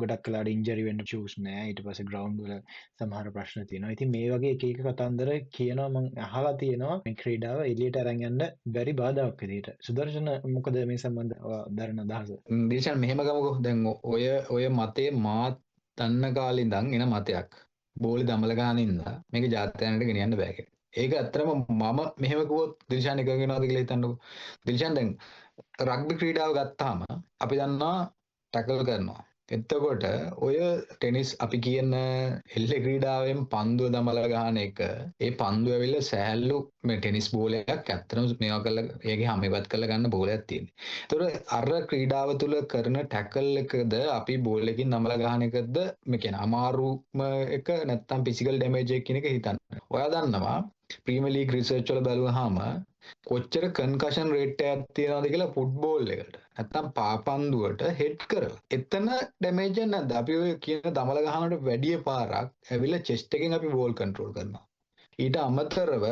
ගොඩක් කලාට ඉන්ජරි වෙන්න චූස් නෑ. ඊට පස්සේ ග්‍රවුන්ඩ් වල සමහර ප්‍රශ්න තියෙනවා. ඉතින් මේ වගේ එක එක කතන්දර කියනවා මම අහලා තියෙනවා මේ ක්‍රීඩාව එළියට අරන් යන්න බැරි බාධාවක් විදිහට. සුදර්ශන මොකද මේ සම්බන්ධව දරන අදහස? දිල්ෂාන් මෙහෙම ගමුකෝ. දැන් ඔය මතේ මාත් දන්න කාලේ ඉඳන් එන මතයක්. බෝලි දමලා ගන්න ඉඳලා මේක ජාත්‍යන්තරයට ගෙනියන්න බෑ කියලා. ඒක ඇත්තටම මම මෙහෙම කිව්වොත් දිල්ෂාන් එක වෙනවද කියලා හිතන්නකෝ. දිල්ෂාන් දැන් රග්බි ක්‍රීඩාව ගත්තාම අපි දන්නවා ටැකල් කරනවා. එතකොට ඔය ටෙනිස් අපි කියන එල්ලේ ක්‍රීඩාවෙන් පන්දුව දමලා ගහන එක, ඒ පන්දුව ඇවිල්ලා සෑහළු මේ ටෙනිස් බෝලයක් ඇත්තටම මේවා කරලා ඒකේ හැම ඉවත් කරලා ගන්න බෝලයක් තියෙනවා. එතකොට අර ක්‍රීඩාව තුල කරන ටැකල් එකද අපි බෝල් එකකින් දමලා ගහන එකද මේ කියන අමාරුම එක නැත්නම් ෆිසිකල් ඩැමේජ් එක කියන එක හිතන්න. ඔයා දන්නවා ප්‍රීමියර් ලීග් රිසර්ච් වල බලුවාම කොච්චර කන්කෂන් රේට් එකක් තියෙනවද කියලා ෆුට්බෝල් එකට නැත්තම් පාපන්දුවට හෙඩ් කරලා. එතන ඩැමේජ් එක නැද්ද? අපි ඔය කියන දමල ගහනකට වැඩි පාරක් ඇවිල්ලා චෙස්ට් එකෙන් අපි බෝල් කන්ට්‍රෝල් කරනවා. ඊට අමතරව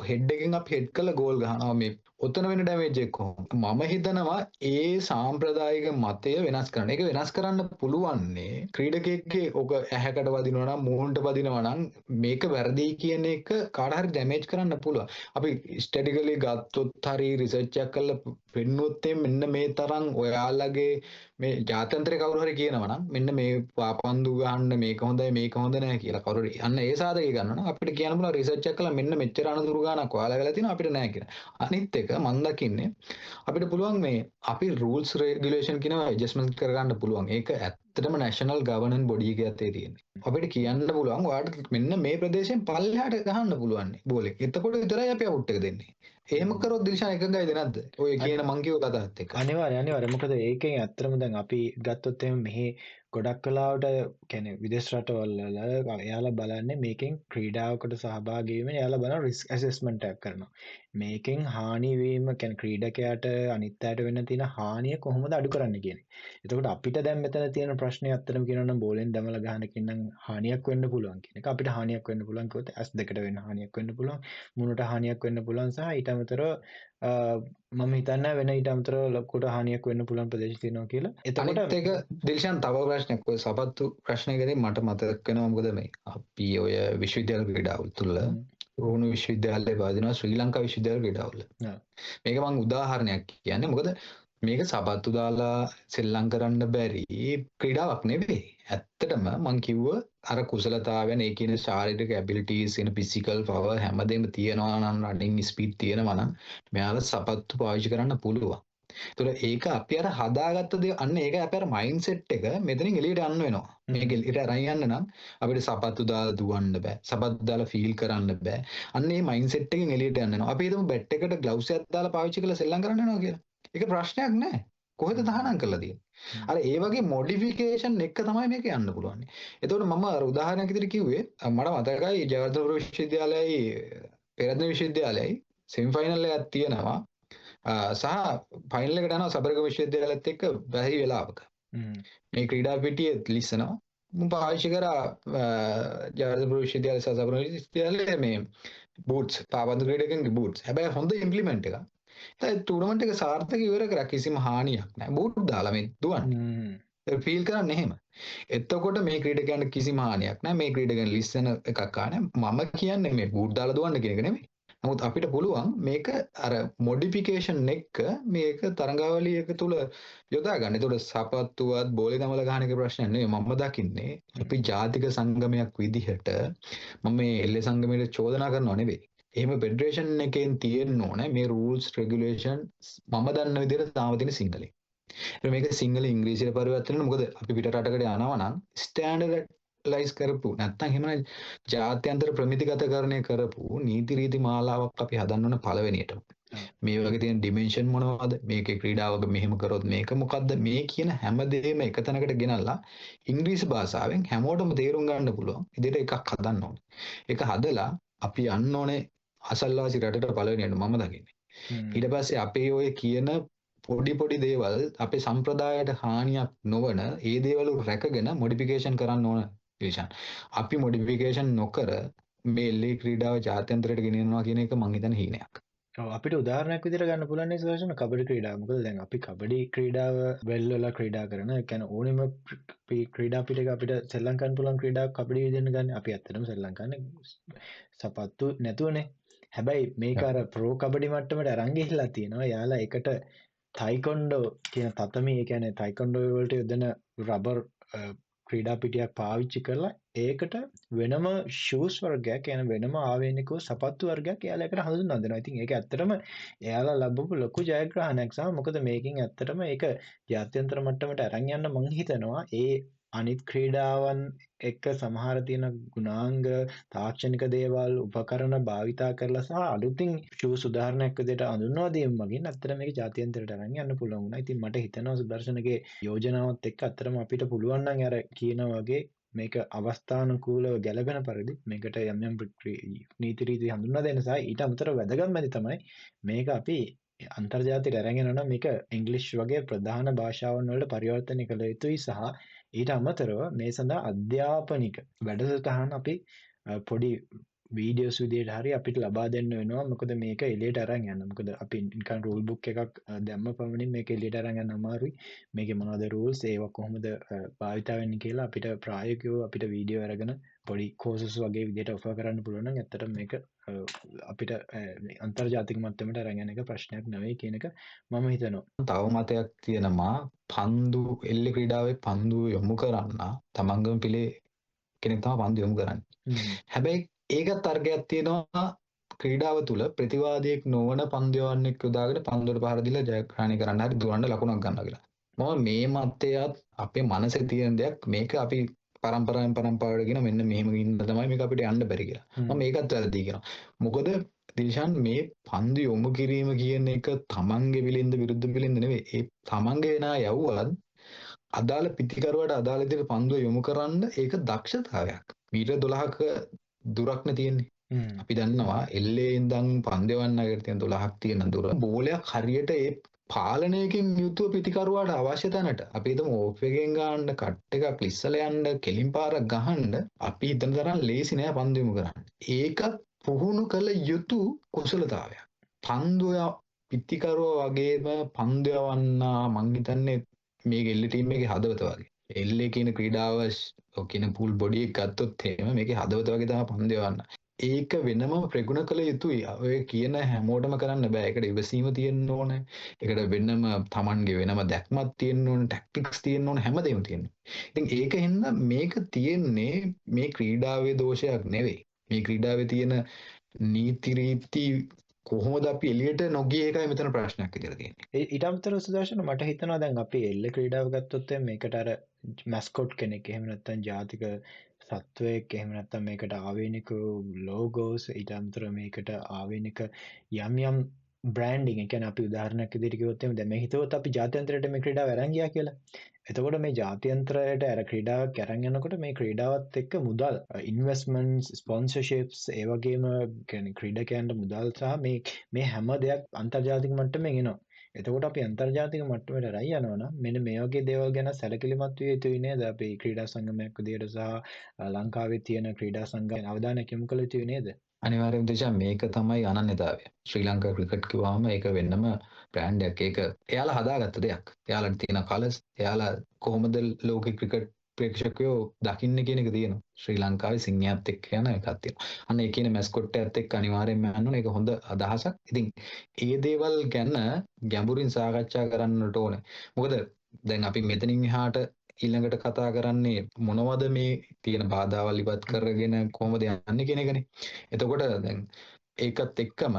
හෙඩ් එකෙන් අපි හෙඩ් කරලා ගෝල් ගහනවා. මේ ඔතන වෙන ඩැමේජ් එක කොහොමද? මම හිතනවා ඒ සාම්ප්‍රදායික මතය වෙනස් කරන්න. ඒක වෙනස් කරන්න පුළුවන්නේ ක්‍රීඩකයෙක්ගේ ඔක ඇහැකට වදිනවා නම් මූණට වදිනවා නම් මේක වැරදි කියන එක කාට හරි ඩැමේජ් කරන්න පුළුවන්. අපි ස්ටැටිකලි ගත්තොත් හරි රිසර්ච් එකක් කරලා පෙන්නුවොත් මෙන්න මේ තරම් ඔයාලගේ මේ ජාත්‍යන්තරේ කවුරු හරි කියනවා නම් මෙන්න මේ පාපන්දු ගහන්න මේක හොඳයි මේක හොඳ නැහැ කියලා කවුරු හරි අන්න ඒ සාධකය ගන්නවා නම් අපිට කියන්න පුළුවන් රිසර්ච් එකක් කළා මෙන්න මෙච්චර අනතුරු ගානක් ඔයාලා වෙලා තියෙනවා අපිට නැහැ කියලා. අනිත් එක මම දකින්නේ අපිට පුළුවන් මේ අපි රූල්ස් රෙගියුලේෂන් කියනවා ඇඩ්ජස්ට්මන්ට් කරගන්න පුළුවන්. ඒක ඇත්තටම නැෂනල් ගවර්නන්ස් බොඩි එකේ අතේ තියෙන්නේ. අපිට කියන්න පුළුවන් ඔයාලට මෙන්න මේ ප්‍රදේශයෙන් පල්ලෙහාට ගහන්න පුළුවන් බෝලේ. එතකොට විතරයි අපි අවුට් එක දෙන්නේ. එහෙම කරොත් දිල්ෂාන් එකගයිද නැද්ද? ඔය කියන මං කියව කතාවත් එක්ක. අනිවාර්යයෙන් මොකද ඒකෙන් ඇත්තටම දැන් අපි ගත්තොත් එහෙම මෙහි ගොඩක් කලාවට කියන්නේ විදේශ රටවල් වල එයාලා බලන්නේ මේකෙන් ක්‍රීඩාවකට සහභාගී වීම එයාලා බලන රිස්ක් ඇසෙස්මන්ට් එකක් කරනවා. මේකෙන් හානි වීම කියන්නේ ක්‍රීඩකයාට අනිත් අයට වෙන්න තියෙන හානිය කොහොමද අඩු කරන්නේ කියන්නේ. එතකොට අපිට දැන් මෙතන තියෙන ප්‍රශ්නේ ඇත්තටම කියනවා නම් බෝලෙන් දමලා ගහන කෙනෙක් හානියක් වෙන්න පුළුවන් කියන එක. අපිට හානියක් වෙන්න පුළුවන් කිව්වොත් ඇස් දෙකට වෙන්න හානියක් වෙන්න පුළුවන්. මුණට හානියක් වෙන්න පුළුවන් සහ ඊට අමතරව මම හිතන්නේ වෙන ඊට අමතරව ලොකුට හානියක් වෙන්න පුළුවන් ප්‍රදේශ තියෙනවා කියලා. එතකොට ඒක දිල්ෂාන් තව ප්‍රශ්නයක් ඔය සපත්තු ප්‍රශ්නයකදී මට මතක් වෙනවා මොකද මේ අපි ඔය විශ්වවිද්‍යාල ක්‍රීඩාවල් තුල රුහුණු විශ්වවිද්‍යාලයේ වාදිනවා ශ්‍රී ලංකා විශ්වවිද්‍යාල ක්‍රීඩාවල. මේක මම උදාහරණයක් කියන්නේ මොකද මේක සපත්තු දාලා සෙල්ලම් කරන්න බැරි ක්‍රීඩාවක් නෙවෙයි. ඇත්තටම මං කිව්ව අර කුසලතාවයන් ඒ කියන ශාරීරික ඇබිලිටිස් ඉන ෆිසිකල් පවර් හැමදේම තියෙනවා නම් රනින් ස්පීඩ් තියෙනවා නම් මෙයාලා සපත්තු පාවිච්චි කරන්න පුළුවන්. ඒතකොට ඒක අපි අර හදාගත්ත දේ අන්න ඒක අපේ අර මයින්ඩ් සෙට් එක මෙතනින් එළියට යන්න වෙනවා. මේක එළියට අරන් යන්න නම් අපිට සපත්තු දාලා දුවන්න බෑ. සපත්තු දාලා ෆීල් කරන්න බෑ. අන්න ඒ මයින්ඩ් සෙට් එකෙන් එළියට යන්න වෙනවා. අපි හිතමු බැට් එකට ග්ලව්ස් එකක් දාලා පාවිච්චි කරලා සෙල්ලම් කරන්න වෙනවා කියලා. ඒක ප්‍රශ්නයක් නෑ. කොහෙද තහනම් කරලා තියෙන්නේ? අර ඒ වගේ මොඩිෆිකේෂන් එක තමයි මේක යන්න පුළුවන්. එතකොට මම අර උදාහරණයක් විදිහට කිව්වේ මට මතකයි ජයවර්ධනපුර විශ්වවිද්‍යාලයයි පෙරදෙන විශ්වවිද්‍යාලයයි සෙමි ෆයිනල් එකක් තියෙනවා. සහ ෆයිනල් එකට යනවා සබරගම විශ්වවිද්‍යාලයත් එක්ක බැහි වෙලාවක. මේ ක්‍රීඩා පිටියේ ලිස්සනවා. මම පාවිච්චි කරා ජයවර්ධනපුර විශ්වවිද්‍යාලය සහ සබරගම විශ්වවිද්‍යාලයේ මේ බූට්ස් පාපන්දු ක්‍රීඩකයන්ගේ බූට්ස්. හැබැයි හොඳ ඉම්ප්ලිමන්ට් එකක්. ඒ ටූර්නමන්ට් එක සාර්ථක ඉවර කරා කිසිම හානියක් නැහැ. බූට් දාලා මේ දුවන්නේ. ෆීල් කරන්නේ එහෙම. එතකොට මේ ක්‍රීඩකයන්ට කිසිම හානියක් නැහැ. මේ ක්‍රීඩකයන් ලිස්සන එකක් ආනේ. මම කියන්නේ මේ බූට් දාලා දුවන්න කියන එක නෙමෙයි. නමුත් අපිට පුළුවන් මේක අර මොඩිෆිකේෂන් එක මේක තරඟාවලිය එක තුල යොදා ගන්න. ඒතකොට සපත්තුවත් බෝලේ දමලා ගහන එක ප්‍රශ්නයක් නෙවෙයි. මම දකින්නේ අපි ජාතික සංගමයක් විදිහට මම මේ එල්ලේ සංගමයට චෝදනා කරනව නෙවෙයි. එහෙම ෆෙඩරේෂන් එකෙන් තියෙන්න ඕනේ මේ රූල්ස් රෙගියුලේෂන් මම දන්න විදිහට තාම තියෙන සිංහලෙන්. ඒක මේක සිංහල ඉංග්‍රීසියට පරිවර්තන වෙන මොකද අපි පිට රටකට යනවා නම් ස්ටෑන්ඩඩයිස් කරපු නැත්නම් එහෙම ජාත්‍යන්තර ප්‍රමිතිගතකරණය කරපු නීති රීති මාලාවක් අපි හදන්න ඕන පළවෙනියටම. මේ වගේ තියෙන ඩිමෙන්ෂන් මොනවද? මේකේ ක්‍රීඩාවක මෙහෙම කරොත් මේක මොකද්ද? මේ කියන හැමදේම එක තැනකට ගෙනල්ලා ඉංග්‍රීසි භාෂාවෙන් හැමෝටම තේරුම් ගන්න පුළුවන්. ඉතින් එකක් හදන්න ඕනේ. ඒක හදලා අපි යන්න ඕනේ අසල්වාසි රටට පළවෙනියට මම දකින්නේ. ඊට පස්සේ අපේ ඔය කියන පොඩි දේවල් අපේ සම්ප්‍රදායට හානියක් නොවන ඒ දේවල් රැකගෙන මොඩිෆිකේෂන් කරන්න ඕන විශාන්. අපි මොඩිෆිකේෂන් නොකර මේ එල්ලේ ක්‍රීඩාව ජාත්‍යන්තරයට ගෙනියනවා කියන එක මං හිතන්නේ හීනයක්. අපිට උදාහරණයක් විදිහට ගන්න පුළුවන් නේ සර්ෂන කබඩි ක්‍රීඩාව. මොකද දැන් අපි කබඩි ක්‍රීඩාව වෙල් වල ක්‍රීඩා කරන ඒ කියන්නේ ඕනෙම ක්‍රීඩා පිටක අපිට ශ්‍රී ලංකාවේ පුළුවන් ක්‍රීඩාවක් කබඩි විදිහට ගන්න. අපි ඇත්තටම ශ්‍රී ලංකාවේ සපත්තු නැතුවනේ. හැබැයි මේක අර ප්‍රෝ කබඩි මට්ටමට අරන් ගිහිල්ලා තියෙනවා. යාලා එකට ටයිකොන්ඩෝ කියන තතමි ඒ කියන්නේ ටයිකොන්ඩෝ වලට යොදන රබර් ක්‍රීඩා පිටියක් පාවිච්චි කරලා ඒකට වෙනම ෂූස් වර්ගයක් කියන වෙනම ආවේනිකව සපත්තු වර්ගයක් එයාලා එකට හඳුන්වා දෙනවා. ඉතින් ඒක ඇත්තටම එයාලා ලැබපු ලොකු ජයග්‍රහණයක් සහ මොකද මේකෙන් ඇත්තටම ඒක ජාත්‍යන්තර මට්ටමට අරන් යන්න මං හිතනවා. ඒ අනිත් ක්‍රීඩාවන් එක්ක සමහර තියෙන ගුණාංග තාක්ෂණික දේවල් උපකරණ භාවිතා කරලා සහ අලුතින් ෂූස් උදාහරණයක් විදිහට අඳුන්වා දීම මගින් ඇත්තට මේක ජාත්‍යන්තරයට අරන් යන්න පුළුවන් වුණා. ඉතින් මට හිතෙනවා සුදර්ශනගේ යෝජනාවත් එක්ක ඇත්තටම අපිට පුළුවන් නම් අර කියන වගේ මේක අවස්ථානුකූලව ගැලපෙන පරිදි මේකට යම් යම් නීති රීති හඳුන්වා දෙන්න සහ ඊට අමතරව වැදගත්ම දේ තමයි මේක අපි අන්තර්ජාතික අරගෙන යනවා. මේක ඉංග්‍රීසි වගේ ප්‍රධාන භාෂාවන් වලට පරිවර්තනය කළ යුතුයි සහ ඊට අමතරව මේ සඳහා අධ්‍යාපනික වැඩසටහන් අපි පොඩි වීඩියෝස් විදිහට හරි අපිට ලබා දෙන්න වෙනවා. මොකද මේක එළියට අරන් යන්න. මොකද අපි නිකන් රූල් බුක් එකක් දැම්ම පමණින් මේක එළියට අරන් යන්න අමාරුයි. මේකේ මොනවද රූල්ස් ඒවා කොහොමද භාවිතා වෙන්නේ කියලා අපිට ප්‍රායෝගිකව අපිට වීඩියෝ අරගෙන පොඩි කෝසස් වගේ විදිහට ඔෆර් කරන්න පුළුවන් නම් ඇත්තටම මේක අපිට අන්තර්ජාතික මට්ටමට අරන් යන එක ප්‍රශ්නයක් නෙවෙයි කියන එක මම හිතනවා. තව මතයක් තියෙනවා පන්දු එල්ලි ක්‍රීඩාවේ පන්දු යොමු කරන්න තමන්ගම පිළේ කෙනෙක් තමයි පන්දු යොමු කරන්නේ. හැබැයි ඒකත් තර්කයක් තියෙනවා ක්‍රීඩාව තුළ ප්‍රතිවාදියෙක් නොවන පන්දුවන්නෙක් යොදාගෙන පන්දුවට පහර දීලා ජයග්‍රහණය කරන්න හරි දුවන්න ලකුණක් ගන්නවා කියලා. මම මේ මතයත් අපේ මනසේ තියෙන දෙයක් මේක අපි පරම්පරාවෙන් පරම්පරාවට ගෙන මෙන්න මෙහෙම ඉන්න තමයි මේක අපිට යන්න බැරි කියලා. මම මේකත් වැරදි කියනවා. මොකද දිල්ෂාන් මේ පන්දු යොමු කිරීම කියන එක තමන්ගේ පිළින්ද විරුද්ධ පිළින්ද නෙවෙයි. ඒ තමන්ගේ වෙනා යවුවත් අදාළ පිතිකරුවට අදාළ විදිහට පන්දුව යොමු කරන්න ඒක දක්ෂතාවයක්. මීටර් 12ක දුරක්නේ තියෙන්නේ. අපි දන්නවා එල්ලේ ඉඳන් පන්දවන්නකට තියෙන 12ක් තියෙන දුර. බෝලයක් හරියට ඒ පාලනයකින් යුතුව පිතිකරුවාට අවශ්‍ය තැනට අපි හිතමු ඕෆ් එකෙන් ගන්න කට් එකක් ලිස්සලා යන්න කෙලින් පාරක් ගහන්න අපි හිතන තරම් ලේසි නෑ පන්දු යොමු කරන්න. ඒකත් පුහුණු කළ යුතු කුසලතාවයක්. පන්දුව පිතිකරුවා වගේම පන්දු යවන්න මං හිතන්නේ මේ එල්ලේ ටීම් එකේ හදවත වගේ. එල්ලේ කියන ක්‍රීඩාව කියන පූල් බොඩි එක ගත්තොත් එහෙම මේකේ හදවත වගේ තමයි පන්දු යවන්න. ඒක වෙනම ප්‍රගුණ කළ යුතුයි. ඔය කියන හැමෝටම කරන්න බෑ. ඒකට ඉවසීම තියෙන්න ඕනේ. ඒකට වෙනම Tamanගේ වෙනම දැක්මක් තියෙන්න ඕනේ, ටැක්ටික්ස් තියෙන්න ඕනේ, හැමදේම තියෙන්න. ඉතින් ඒකින්ද මේක තියෙන්නේ මේ ක්‍රීඩාවේ දෝෂයක් නෙවෙයි. මේ ක්‍රීඩාවේ තියෙන නීති රීති කොහොමද අපි එළියට නොගිය එකයි මෙතන ප්‍රශ්නයක් විදිහට තියෙන්නේ. ඊට අමතරව සුදර්ශන මට හිතෙනවා දැන් අපි එල්ල ක්‍රීඩාව ගත්තොත් මේකට අර මැස්කොට් කෙනෙක් එහෙම නැත්නම් ජාතික සත්වයෙක් එහෙම නැත්නම් මේකට ආවේනික ලෝගෝස් ඊට අමතරව මේකට ආවේනික යම් බ්‍රෑන්ඩින් ඒ කියන්නේ අපි උදාහරණයක් විදිහට කිව්වොත් එහෙනම් දැන් මේ හිතුවොත් අපි ජාත්‍යන්තරයට මේ ක්‍රීඩාව අරන් ගියා කියලා. එතකොට මේ ජාත්‍යන්තරයට අර ක්‍රීඩාවක් අරන් යනකොට මේ ක්‍රීඩාවත් එක්ක මුදල් ඉන්වෙස්ට්මන්ට්ස් ස්පොන්සර්ෂිප්ස් ඒ වගේම කියන්නේ ක්‍රීඩකයන්ට මුදල් සහ මේ හැම දෙයක් අන්තර්ජාතික මට්ටමින් එනවා. එතකොට අපි අන්තර්ජාතික මට්ටමට රයි යනවා නම් මෙන්න මේ වගේ දේවල් ගැන සැලකිලිමත් විය යුතුයි නේද? අපි ක්‍රීඩා සංගමයක් විදිහට සහ ලංකාවේ තියෙන ක්‍රීඩා සංගම් අවධානය යොමු කළ යුතුයි නේද? අනිවාර්යයෙන්ම දේශා මේක තමයි අනන්‍යතාවය. ශ්‍රී ලංකා ක්‍රිකට් කිව්වම ඒක වෙන්නම බ්‍රෑන්ඩ් එකක්. ඒක එයාලා හදාගත්ත දෙයක්. එයාලට තියෙන කලර්ස්, එයාලා කොහොමද ලෝක ක්‍රිකට් ප්‍රේක්ෂකයෝ දකින්නේ කියන එක තියෙනවා. ශ්‍රී ලංකාවේ සිංහයත් එක්ක යන එකක් තියෙනවා. අන්න ඒ කියන මැස්කොට් එකත් එක්ක අනිවාර්යයෙන්ම යන්න ඕනේ. ඒක හොඳ අදහසක්. ඉතින් ඒ දේවල් ගැන ගැඹුරින් සාකච්ඡා කරන්නට ඕනේ. මොකද දැන් අපි මෙතනින් එහාට ඊළඟට කතා කරන්නේ මොනවද මේ තියෙන බාධාවල් ඉවත් කරගෙන කොහොමද යන්නේ කියන එකනේ. එතකොට දැන් ඒකත් එක්කම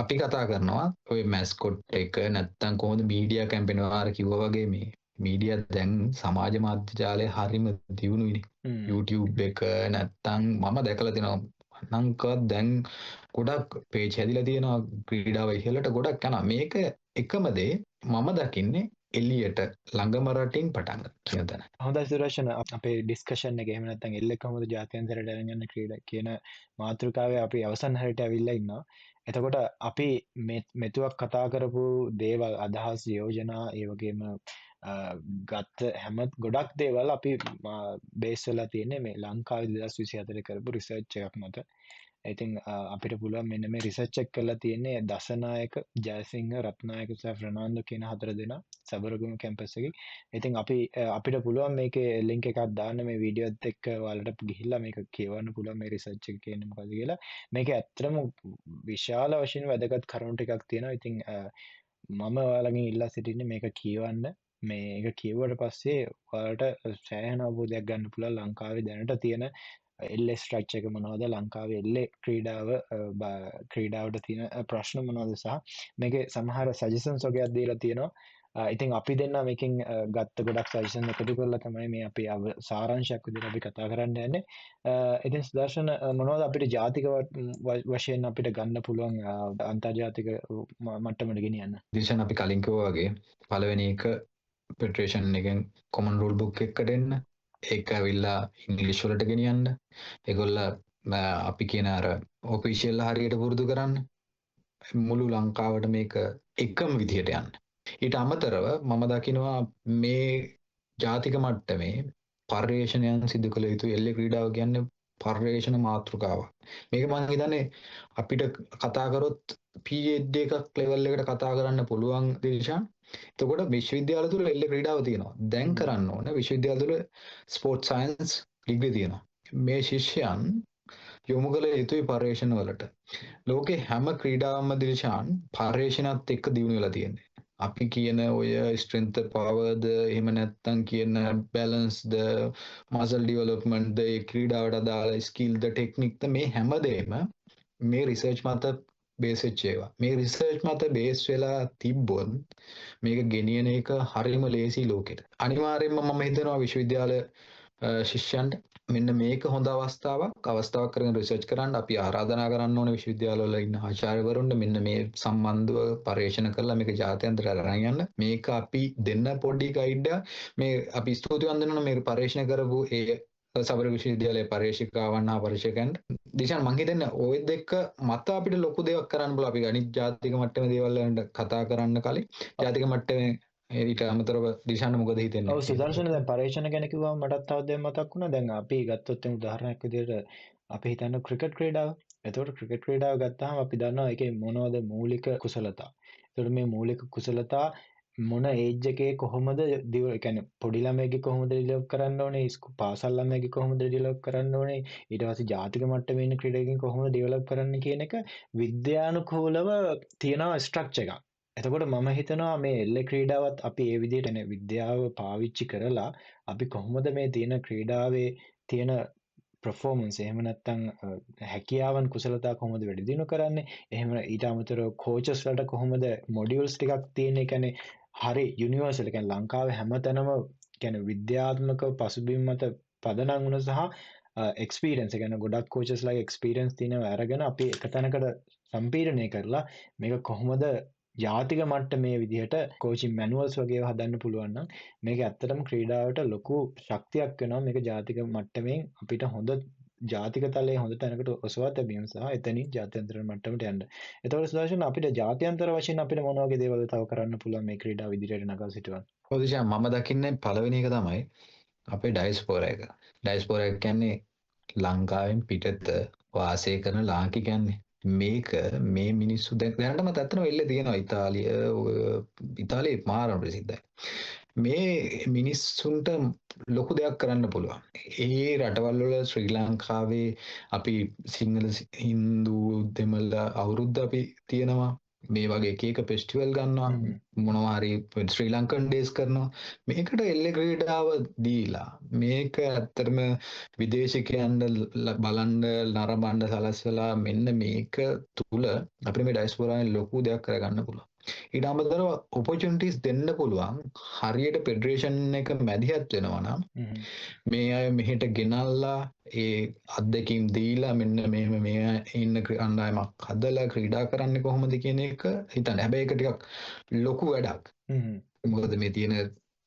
අපි කතා කරනවා ඔය මැස්කොට් එක නැත්තම් කොහොමද මීඩියා කැම්පේන් වල කිව්වා වගේ මේ මීඩියා දැන් සමාජ මාධ්‍ය ජාලය හරිම දියුණුයිනේ. YouTube එක නැත්තම් මම දැකලා තියෙනවා නංකවත් දැන් ගොඩක් පේජ් හැදිලා තියෙනවා ක්‍රීඩාව ඉහළට ගොඩක් යනවා. මේක එකම දේ මම දකින්නේ එලියට ළඟම රටින් පටන් කියන තැන. හොඳයි සුදර්ශන අපේ ඩිස්කෂන් එක එහෙම නැත්නම් එල්ල කොහොමද ජාත්‍යන්තරයට අරන් යන ක්‍රීඩා කියන මාතෘකාවේ අපි අවසන් හරියට අවිල්ලා ඉන්නවා. එතකොට අපි මෙතුවක් කතා කරපු දේවල් අදහස් යෝජනා ඒ වගේම ගත්ත හැම ගොඩක් දේවල් අපි බේස් වෙලා තියෙන්නේ මේ ලංකාවේ 2024 කරපු රිසර්ච් එකක් මත. ඉතින් අපිට පුළුවන් මෙන්න මේ රිසර්ච් එක කරලා තියෙන්නේ දසනායක, ජයසිංහ, රත්නායක සහ ෆර්නාන්ඩෝ කියන හතර දෙනා සබරගමු කැම්පස් එකේ. ඉතින් අපිට පුළුවන් මේකේ ලින්ක් එකක් දාන්න මේ වීඩියෝත් එක්ක ඔයාලට ගිහිල්ලා මේක කියවන්න පුළුවන් මේ රිසර්ච් එක කියන්නේ මොකද්ද කියලා. මේක ඇත්තටම විශාල වශයෙන් වැදගත් කරුණු ටිකක් තියෙනවා. ඉතින් මම ඔයාලගෙන් ඉල්ලා සිටින්නේ මේක කියවන්න. මේක කියවුවට පස්සේ ඔයාලට සෑහෙන අවබෝධයක් ගන්න පුළුවන් ලංකාවේ දැනට තියෙන එල්ලේ ස්ට්‍රක්චර් එක මොනවද, ලංකාවේ එල්ලේ ක්‍රීඩාවට තියෙන ප්‍රශ්න මොනවද සහ මේකේ සමහර සජෙෂන්ස් වගේක් දීලා තියෙනවා. ඉතින් අපි දෙන්න මේකෙන් ගත්ත ගොඩක් සජෙෂන් එකතු කරලා තමයි මේ අපි සාරාංශයක් විදිහට අපි කතා කරන්න යන්නේ. ඉතින් සුදර්ශන මොනවද අපිට ජාතික වශයෙන් අපිට ගන්න පුළුවන් අන්තර්ජාතික මට්ටමට ගෙනියන්න? දිශන් අපි කලින් කිව්වා වගේ පළවෙනි එක ෆෙඩරේෂන් එකෙන් කොමන් රූල් බුක් එකකට එන්න. ඒක ඇවිල්ලා ඉංග්‍රීසි වලට ගෙනියන්න. ඒගොල්ල අපි කියන අර ඔෆිෂියල් හරියට පුරුදු කරන්න. මුළු ලංකාවට මේක එකම විදිහට යන්න. ඊට අමතරව මම දකිනවා මේ ජාතික මට්ටමේ පර්යේෂණයන් සිදු කළ යුතු එල්ලේ ක්‍රීඩාව කියන්නේ පර්යේෂණ මාතෘකාවක්. මේක මම හිතන්නේ අපිට කතා කරොත් PhD එකක් ලෙවල් එකට කතා කරන්න පුළුවන් දේශාන්. එතකොට විශ්වවිද්‍යාල තුල එල්ල ක්‍රීඩාව තියෙනවා. දැන් කරන්න ඕන විශ්වවිද්‍යාල තුල ස්පෝර්ට් සයන්ස් ඩිග්‍රී තියෙනවා. මේ ශිෂ්‍යයන් යොමු කළ යුතුයි පර්යේෂණ වලට. ලෝකේ හැම ක්‍රීඩාවක්ම දිශාන් පර්යේෂණත් එක්ක දියුණු වෙලා තියෙන්නේ. අපි කියන ඔය ස්ට්‍රෙන්ත් පවර්ද එහෙම නැත්නම් කියන බැලන්ස්ද මසල් ඩෙවලොප්මන්ට්ද ඒ ක්‍රීඩාවට අදාළ ස්කිල්ද ටෙක්නික්ද මේ හැමදේම මේ රිසර්ච් මත බේස් වෙච්ච ඒවා. මේ රිසර්ච් මත බේස් වෙලා තිබ්බොත් මේක ගෙනියන එක හරිම ලේසි ලෝකෙට. අනිවාර්යයෙන්ම මම හිතනවා විශ්වවිද්‍යාල ශිෂ්‍යයන්ට මෙන්න මේක හොඳ අවස්ථාවක් කරගෙන රිසර්ච් කරන්න අපි ආරාධනා කරන්න ඕනේ විශ්වවිද්‍යාලවල ඉන්න ආචාර්යවරුන්ට මෙන්න මේ සම්බන්ධව පර්යේෂණ කරලා මේක ජාත්‍යන්තරයට අරන් යන්න. මේක අපි දෙන්න පොඩි ගයිඩ් මේ අපි ස්තුතිවන්ත වෙනවා මේ පර්යේෂණ කරපු ඒ සබර විශ්වවිද්‍යාලයේ පර්යේෂිකාවන් හා පර්යේෂකයන්ට. දිශාන් මං හිතන්නේ ওই දෙක මත අපිට ලොකු දෙයක් කරන්න පුළුවන්. අපි අනිත් ජාතික මට්ටමේ දේවල් වලට කතා කරන්න කලින් ජාතික මට්ටමේ ඊට අමතරව දිශාන්ට මොකද හිතෙන්නේ? ඔව් සුදර්ශන දැන් පර්යේෂණ ගැන කිව්වම මටත් තවත් දෙයක් මතක් වුණා. දැන් අපි ගත්තොත් එමු උදාහරණයක් විදිහට අපි හිතන්න ක්‍රිකට් ක්‍රීඩාව. එතකොට ක්‍රිකට් ක්‍රීඩාව ගත්තාම අපි දන්නවා ඒකේ මොනවද මූලික කුසලතා. එතකොට මේ මූලික කුසලතා මොන ඒජ් එකේ කොහොමද කියන්නේ පොඩි ළමයෙක්ගේ කොහොමද ඩෙවලොප් කරන්න ඕනේ, පාසල් ළමයෙක්ගේ කොහොමද ඩෙවලොප් කරන්න ඕනේ, ඊට පස්සේ ජාතික මට්ටමේ ඉන්න ක්‍රීඩකයන් කොහොමද ඩෙවලොප් කරන්න කියන එක විද්‍යානුකූලව තියෙනවා ස්ට්‍රක්චර් එකක්. එතකොට මම හිතනවා මේ එල්ල ක්‍රීඩාවත් අපි ඒ විදිහට විද්‍යාව පාවිච්චි කරලා අපි කොහොමද මේ තියෙන ක්‍රීඩාවේ තියෙන performance එහෙම නැත්නම් හැකියාවන් කුසලතා කොහොමද වැඩි දියුණු කරන්නේ, එහෙම ඊට අමතරව coaches වලට කොහොමද modules ටිකක් තියෙන, ඒ කියන්නේ හරි යුනිවර්සල්, කියන්නේ ලංකාවේ හැමතැනම කියන්නේ විද්‍යාත්මක පසුබිම් මත පදනම් වුණ සහ එක්ස්පීරියන්ස්, ඒ කියන්නේ ගොඩක් coaches ලාගේ එක්ස්පීරියන්ස් තියෙනවා අරගෙන අපි එක තැනකට සම්පීඩනය කරලා මේක කොහොමද ජාතික මට්ටමේ විදිහට කෝචින් මැනුවල්ස් වගේ හදන්න පුළුවන් නම් මේක ඇත්තටම ක්‍රීඩාවට ලොකු ශක්තියක් වෙනවා. මේක ජාතික මට්ටමින් අපිට හොඳ ජාතික තලයේ හොඳ තැනකට ඔසවා තැබීම සහ එතනින් ජාත්‍යන්තර මට්ටමට යන්න. එතකොට සුදර්ශන අපිට ජාත්‍යන්තර වශයෙන් අපිට මොන වගේ දේවල් තව කරන්න පුළුවන් මේ ක්‍රීඩාව ඉදිරියට නගා සිටවන්න? ඔව් දිශාන් මම දකින්නේ පළවෙනි එක තමයි අපේ ඩයස්පෝරා එක. ඩයස්පෝරා එක කියන්නේ ලංකාවෙන් පිටත වාසය කරන ලාංකිකයන්නේ. මේක මේ මිනිස්සු දැනටම ඇත්තටම එල්ල තියෙනවා. ඉතාලියේ මාරම ප්‍රසිද්ධයි. මේ මිනිස්සුන්ට ලොකු දෙයක් කරන්න පුළුවන්. ඒ රටවල් වල ශ්‍රී ලංකාවේ අපි සිංහල හින්දු දෙමළ අවුරුද්ද අපි තියෙනවා. මේ වගේ එක ෆෙස්ටිවල් ගන්නවා, මොනවා හරි ශ්‍රී ලංකන් ඩේස් කරනවා. මේකට එල්ල ක්‍රීඩාව දීලා මේක ඇත්තටම විදේශිකයන්ට බලන්න නරඹන්න සලස්වලා මෙන්න මේක තුල අපිට මේ ඩයස්පෝරාවෙන් ලොකු දෙයක් කරගන්න පුළුවන්. ඊට අමතරව ඔපොචුනිටිස් දෙන්න පුළුවන්. හරියට ෆෙඩරේෂන් එක මැදිහත් වෙනවා නම් මේ අය මෙහෙට ගෙනල්ලා ඒ අත්දැකීම් දීලා මෙන්න මෙහෙම මේ ඉන්න අන්දායමක් හදලා ක්‍රීඩා කරන්න කොහොමද කියන එක හිතන්න. හැබැයි ඒක ටිකක් ලොකු වැඩක්. මොකද මේ තියෙන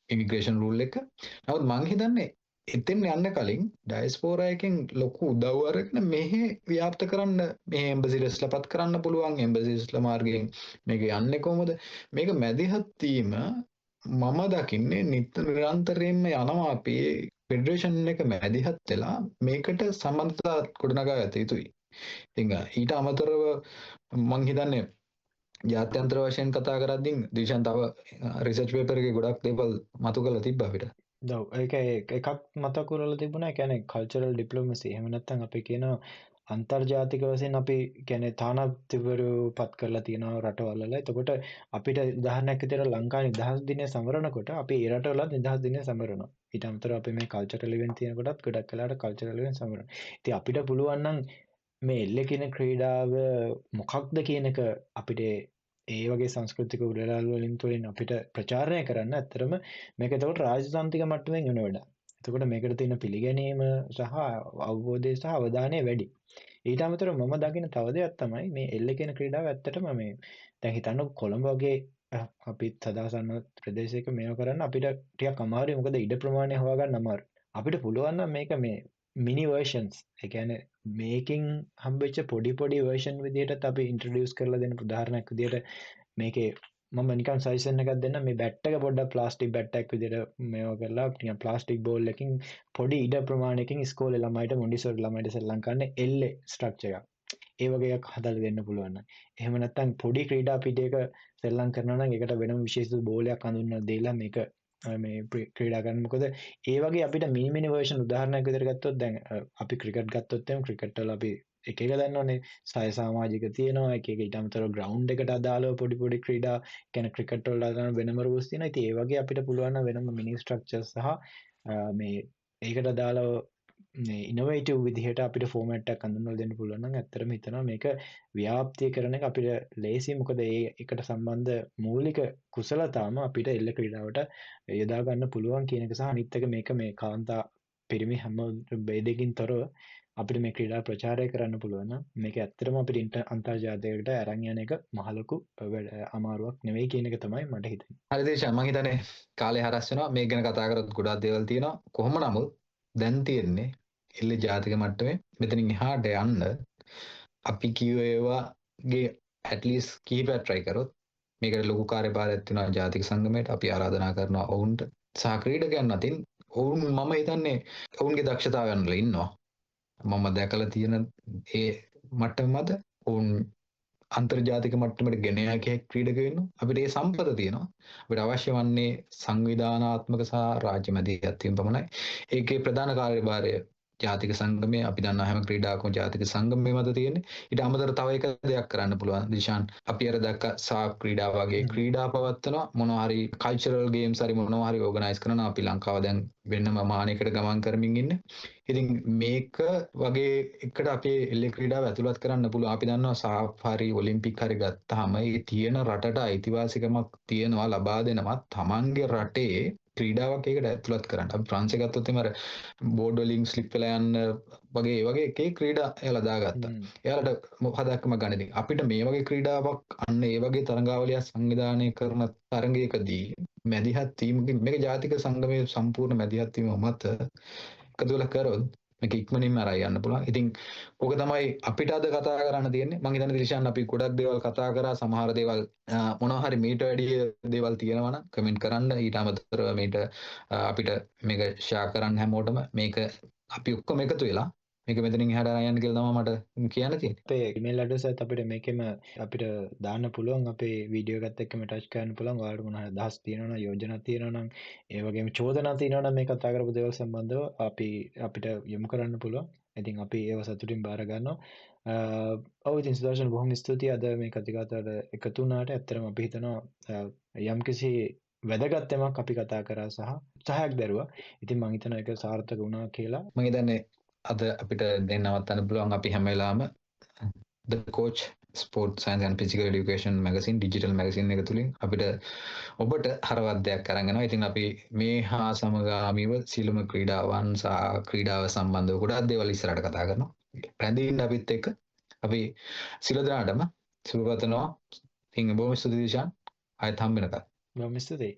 ඉමිග්‍රේෂන් රූල් එක. නමුත් මං හිතන්නේ එතෙන් යන්න කලින් ඩයස්පෝරා එකෙන් ලොකු උදව් අරගෙන මෙහෙ ව්‍යාප්ත කරන්න, මේ එම්බසිස්ලා පත් කරන්න පුළුවන්. එම්බසිස්ලා මාර්ගයෙන් මේක යන්නේ කොහොමද? මේක මැදිහත් වීම මම දකින්නේ නිරන්තරයෙන්ම යනවා. අපි ෆෙඩරේෂන් එක මැදිහත් වෙලා මේකට සම්බන්ධතා ගොඩනගා ගත යුතුයි. ඉතින් ඊට අමතරව මං හිතන්නේ ජාත්‍යන්තර වශයෙන් කතා කරද්දී දිශාන් තව රිසර්ච් පේපර් එකේ ගොඩක් දේවල් මතු කරලා තිබ්බා අපිට. ඒක එකක් මතක් කරලා තිබුණා. ඒ කියන්නේ කල්චරල් ඩිප්ලොමසි. එහෙම නැත්නම් අපි කියනවා අන්තර්ජාතික වශයෙන් අපි කියන්නේ තානාපතිවරු පත් කරලා තියෙනවා රටවල් වල. එතකොට අපිට උදාහරණයක් විදිහට ලංකාවේ නිදහස් දිනය සමරනකොට අපි ඒ රටවල නිදහස් දිනය සමරනවා. ඊට අමතරව අපි මේ කල්චරල් ඉවෙන්ට් තියෙනකොටත් ගොඩක් වෙලාවට කල්චරල් ඉවෙන්ට් සමරනවා. ඉතින් අපිට පුළුවන් නම් මේ එල්ල කියන ක්‍රීඩාව මොකක්ද කියන එක අපිට ඒ වගේ සංස්කෘතික උඩරල් වලින් තුලින් අපිට ප්‍රචාරණය කරන්න ඇත්තරම මේක එතකොට රාජ්‍යතාන්ත්‍රික මට්ටමින් වෙන වැඩක්. එතකොට මේකට තියෙන පිළිගැනීම සහ අවබෝධය සහ අවධානය වැඩි. ඊට අමතරව මම දකින තව දෙයක් තමයි මේ එල්ල කියන ක්‍රීඩාව ඇත්තටම මේ දැන් හිතන්න කොළඹ වගේ අපි සදාසන්න ප්‍රදේශයක මේව කරන්න අපිට ටිකක් අමාරුයි. මොකද ඉඩ ප්‍රමාණය හොයාගන්න අමාරුයි. අපිට පුළුවන් නම් මේක මේ මිනි වර්ෂන්ස්, ඒ කියන්නේ මේකින් හම්බෙච්ච පොඩි වර්ෂන් විදිහටත් අපි ඉන්ට්‍රොඩියුස් කරලා දෙන්න. උදාහරණයක් විදිහට මේකේ මම නිකන් සයිසන් එකක් දෙන්න මේ බැට් එක පොඩ්ඩක් ප්ලාස්ටික් බැට් එකක් විදිහට මේව කරලා නිකන් ප්ලාස්ටික් බෝල් එකකින් පොඩි ඉඩ ප්‍රමාණයකින් ඉස්කෝලේ ළමයිට මොන්ටිසෝරි ළමයිට සෙල්ලම් කරන්න එල් ස්ට්‍රක්චර් එකක්. ඒ වගේ එකක් හදලා දෙන්න පුළුවන් නම්. එහෙම නැත්නම් පොඩි ක්‍රීඩා පිටයක සෙල්ලම් කරනවා නම් ඒකට වෙනම විශේෂ බෝලයක් අඳුන්වලා දීලා මේක මේ ක්‍රීඩා කරන්න. මොකද ඒ වගේ අපිට මිනි වර්ෂන් උදාහරණයක් විදිහට ගත්තොත් දැන් අපි ක්‍රිකට් ගත්තොත් එම් ක්‍රිකට් වල අපි එක එක දන්නවනේ සය සමාජික තියෙනවා එක එක ඊට අමතරව ග්‍රවුන්ඩ් එකට අදාළව පොඩි ක්‍රීඩා කියන්නේ ක්‍රිකට් වල අදාළ වෙනම රූල්ස් තියෙනවා. ඉතින් ඒ වගේ අපිට පුළුවන් නම් වෙනම මිනි ස්ට්‍රක්චර්ස් සහ මේ ඒකට අදාළව මේ ඉනොවේටිව් විදිහට අපිට ෆෝමැට් එකක් අඳුන්වලා දෙන්න පුළුවන් නම් ඇත්තටම හිතනවා මේක ව්‍යාප්තිය කරන එක අපිට ලේසි. මොකද ඒ එකට සම්බන්ධ මූලික කුසලතාවම අපිට එල්ල ක්‍රීඩාවට යොදා ගන්න පුළුවන් කියන එක සහ අනිත් එක මේක මේ කාන්තා පිරිමි හැම ભેදකින් තොරව අපිට මේ ක්‍රීඩා ප්‍රචාරය කරන්න පුළුවන් නම් මේක ඇත්තටම අපිට අන්තර්ජාතයකට අරන් යන එක මහ ලොකු අමාරුවක් නෙවෙයි කියන එක තමයි මට හිතෙන්නේ. හරි දේශා, මම හිතන්නේ කාලේ හරස් වෙනවා. මේක ගැන කතා කරත් ගොඩාක් දේවල් තියෙනවා. කොහොම නමුත් දැන් තියෙන්නේ එල්ල ජාතික මට්ටමේ මෙතනින් එහාට යන්න අපි කියව ඒවාගේ ඇට්ලිස් කිහිපයක් try කරොත් මේකට ලොකු කාර්යභාරයක් තියෙනවා ජාතික සංගමයට. අපි ආරාධනා කරනවා ඔවුන්ට සහ ක්‍රීඩකයන් අතින් ඔවුන් මම හිතන්නේ ඔවුන්ගේ දක්ෂතාවයන් වල ඉන්නවා. මම දැකලා තියෙන ඒ මට්ටම මත ඔවුන් අන්තර්ජාතික මට්ටමට ගෙන යා හැකි ක්‍රීඩකයෝ ඉන්නවා. අපිට ඒ සම්පත තියෙනවා. අපිට අවශ්‍ය වන්නේ සංවිධානාත්මක සහ රාජ්‍ය මැදිහත්වීම පමණයි. ඒකේ ප්‍රධාන කාර්යභාරය ජාතික සංගමයේ අපි දන්නා හැම ක්‍රීඩාවකම ජාතික සංගමයේ මත තියෙන්නේ. ඊට අමතරව තව එක දෙයක් කරන්න පුළුවන් දිශාන්. අපි අර දැක්ක සාක් ක්‍රීඩා වගේ ක්‍රීඩා පවත්වනවා. මොනවා හරි කල්චරල් ගේම්ස් හරි මොනවා හරි ඕගනයිස් කරනවා. අපි ලංකාව දැන් වෙනම මානයකට ගමන් කරමින් ඉන්නේ. ඉතින් මේක වගේ එකට අපේ එල්ලේ ක්‍රීඩාව ඇතුළත් කරන්න පුළුවන්. අපි දන්නවා සාෆාරි ඔලිම්පික් හරි ගත්තාම ඒ තියෙන රටට අයිතිවාසිකමක් තියෙනවා ලබා දෙනවා තමන්ගේ රටේ ක්‍රීඩාවක් ඒකට ඇතුළත් කරන්න. අපි ප්‍රංශය ගත්තොත් එimhe අර බෝඩ් වලින් ස්ලිප් වෙලා යන්න වගේ එකේ ක්‍රීඩා එයාලා දාගත්තා. එයාලට මොකදක්ම ගන්න ඉතින් අපිට මේ වගේ ක්‍රීඩාවක් අන්න ඒ වගේ තරඟාවලියක් සංවිධානය කරන තරඟයකදී මැදිහත් වීමකින් මේක ජාතික සංගමයේ සම්පූර්ණ මැදිහත් වීම මත එකතු වෙලා කරොත් මේක ඉක්මනින්ම අරයි යන්න පුළුවන්. ඉතින් ඕක තමයි අපිට අද කතා කරන්න තියෙන්නේ. මම හිතන්නේ දිලිෂාන් අපි ගොඩක් දේවල් කතා කරා. සමහර දේවල් මොනවා හරි මීට වැඩිය දේවල් තියෙනවා නම් කමෙන්ට් කරන්න. ඊට අමතරව මේට අපිට මේක ෂෙයා කරන්න හැමෝටම මේක අපි ඔක්කොම එකතු වෙලා මේක මෙතනින් එහාට අරන් යන්න කියලා තමයි මට කියන්න තියෙන්නේ. අපේ ඊමේල් ඇඩ්‍රස් එකත් අපිට මේකෙම අපිට දාන්න පුළුවන්. අපේ වීඩියෝ එකත් එක්කම ටච් කරන්න පුළුවන්. ඔයාලට මොනවා හරි අදහස් තියෙනවා නම් යෝජනා තියෙනවා නම් ඒ වගේම චෝදනා තියෙනවා නම් මේ කතා කරපු දේවල් සම්බන්ධව අපිට යොමු කරන්න පුළුවන්. ඉතින් අපි ඒව සතුටින් බාර ගන්නවා. ඔව් ඉතින් සුදර්ශන බොහොම ස්තුතියි අද මේ කතිකාවතට එකතු වුණාට. ඇත්තටම අපි හිතනවා යම්කිසි වැදගත් යමක් අපි කතා කරා සහ උත්සාහයක් දරුවා. ඉතින් මම හිතනවා ඒක සාර්ථක වුණා කියලා. මම හිතන්නේ අද අපිට දැන් නවත්තන්න පුළුවන්. අපි හැම වෙලාවම The Coach Sport Science and Physical Education magazine digital magazine එක තුලින් අපිට ඔබට හරවත් දෙයක් අරන් යනවා. ඉතින් අපි මේ හා සමගාමීව සිළුම ක්‍රීඩාවන් සහ ක්‍රීඩාව සම්බන්ධව ගොඩක් දේවල් ඉස්සරහට කතා කරනවා. රැඳින්න අපිත් එක්ක අපි සිළු දනාටම සුබ පතනවා. ඉතින් බොහොම ස්තුතියි දිශාන්. ආයෙත් හම්බ වෙනකල්. බොහොම ස්තුතියි.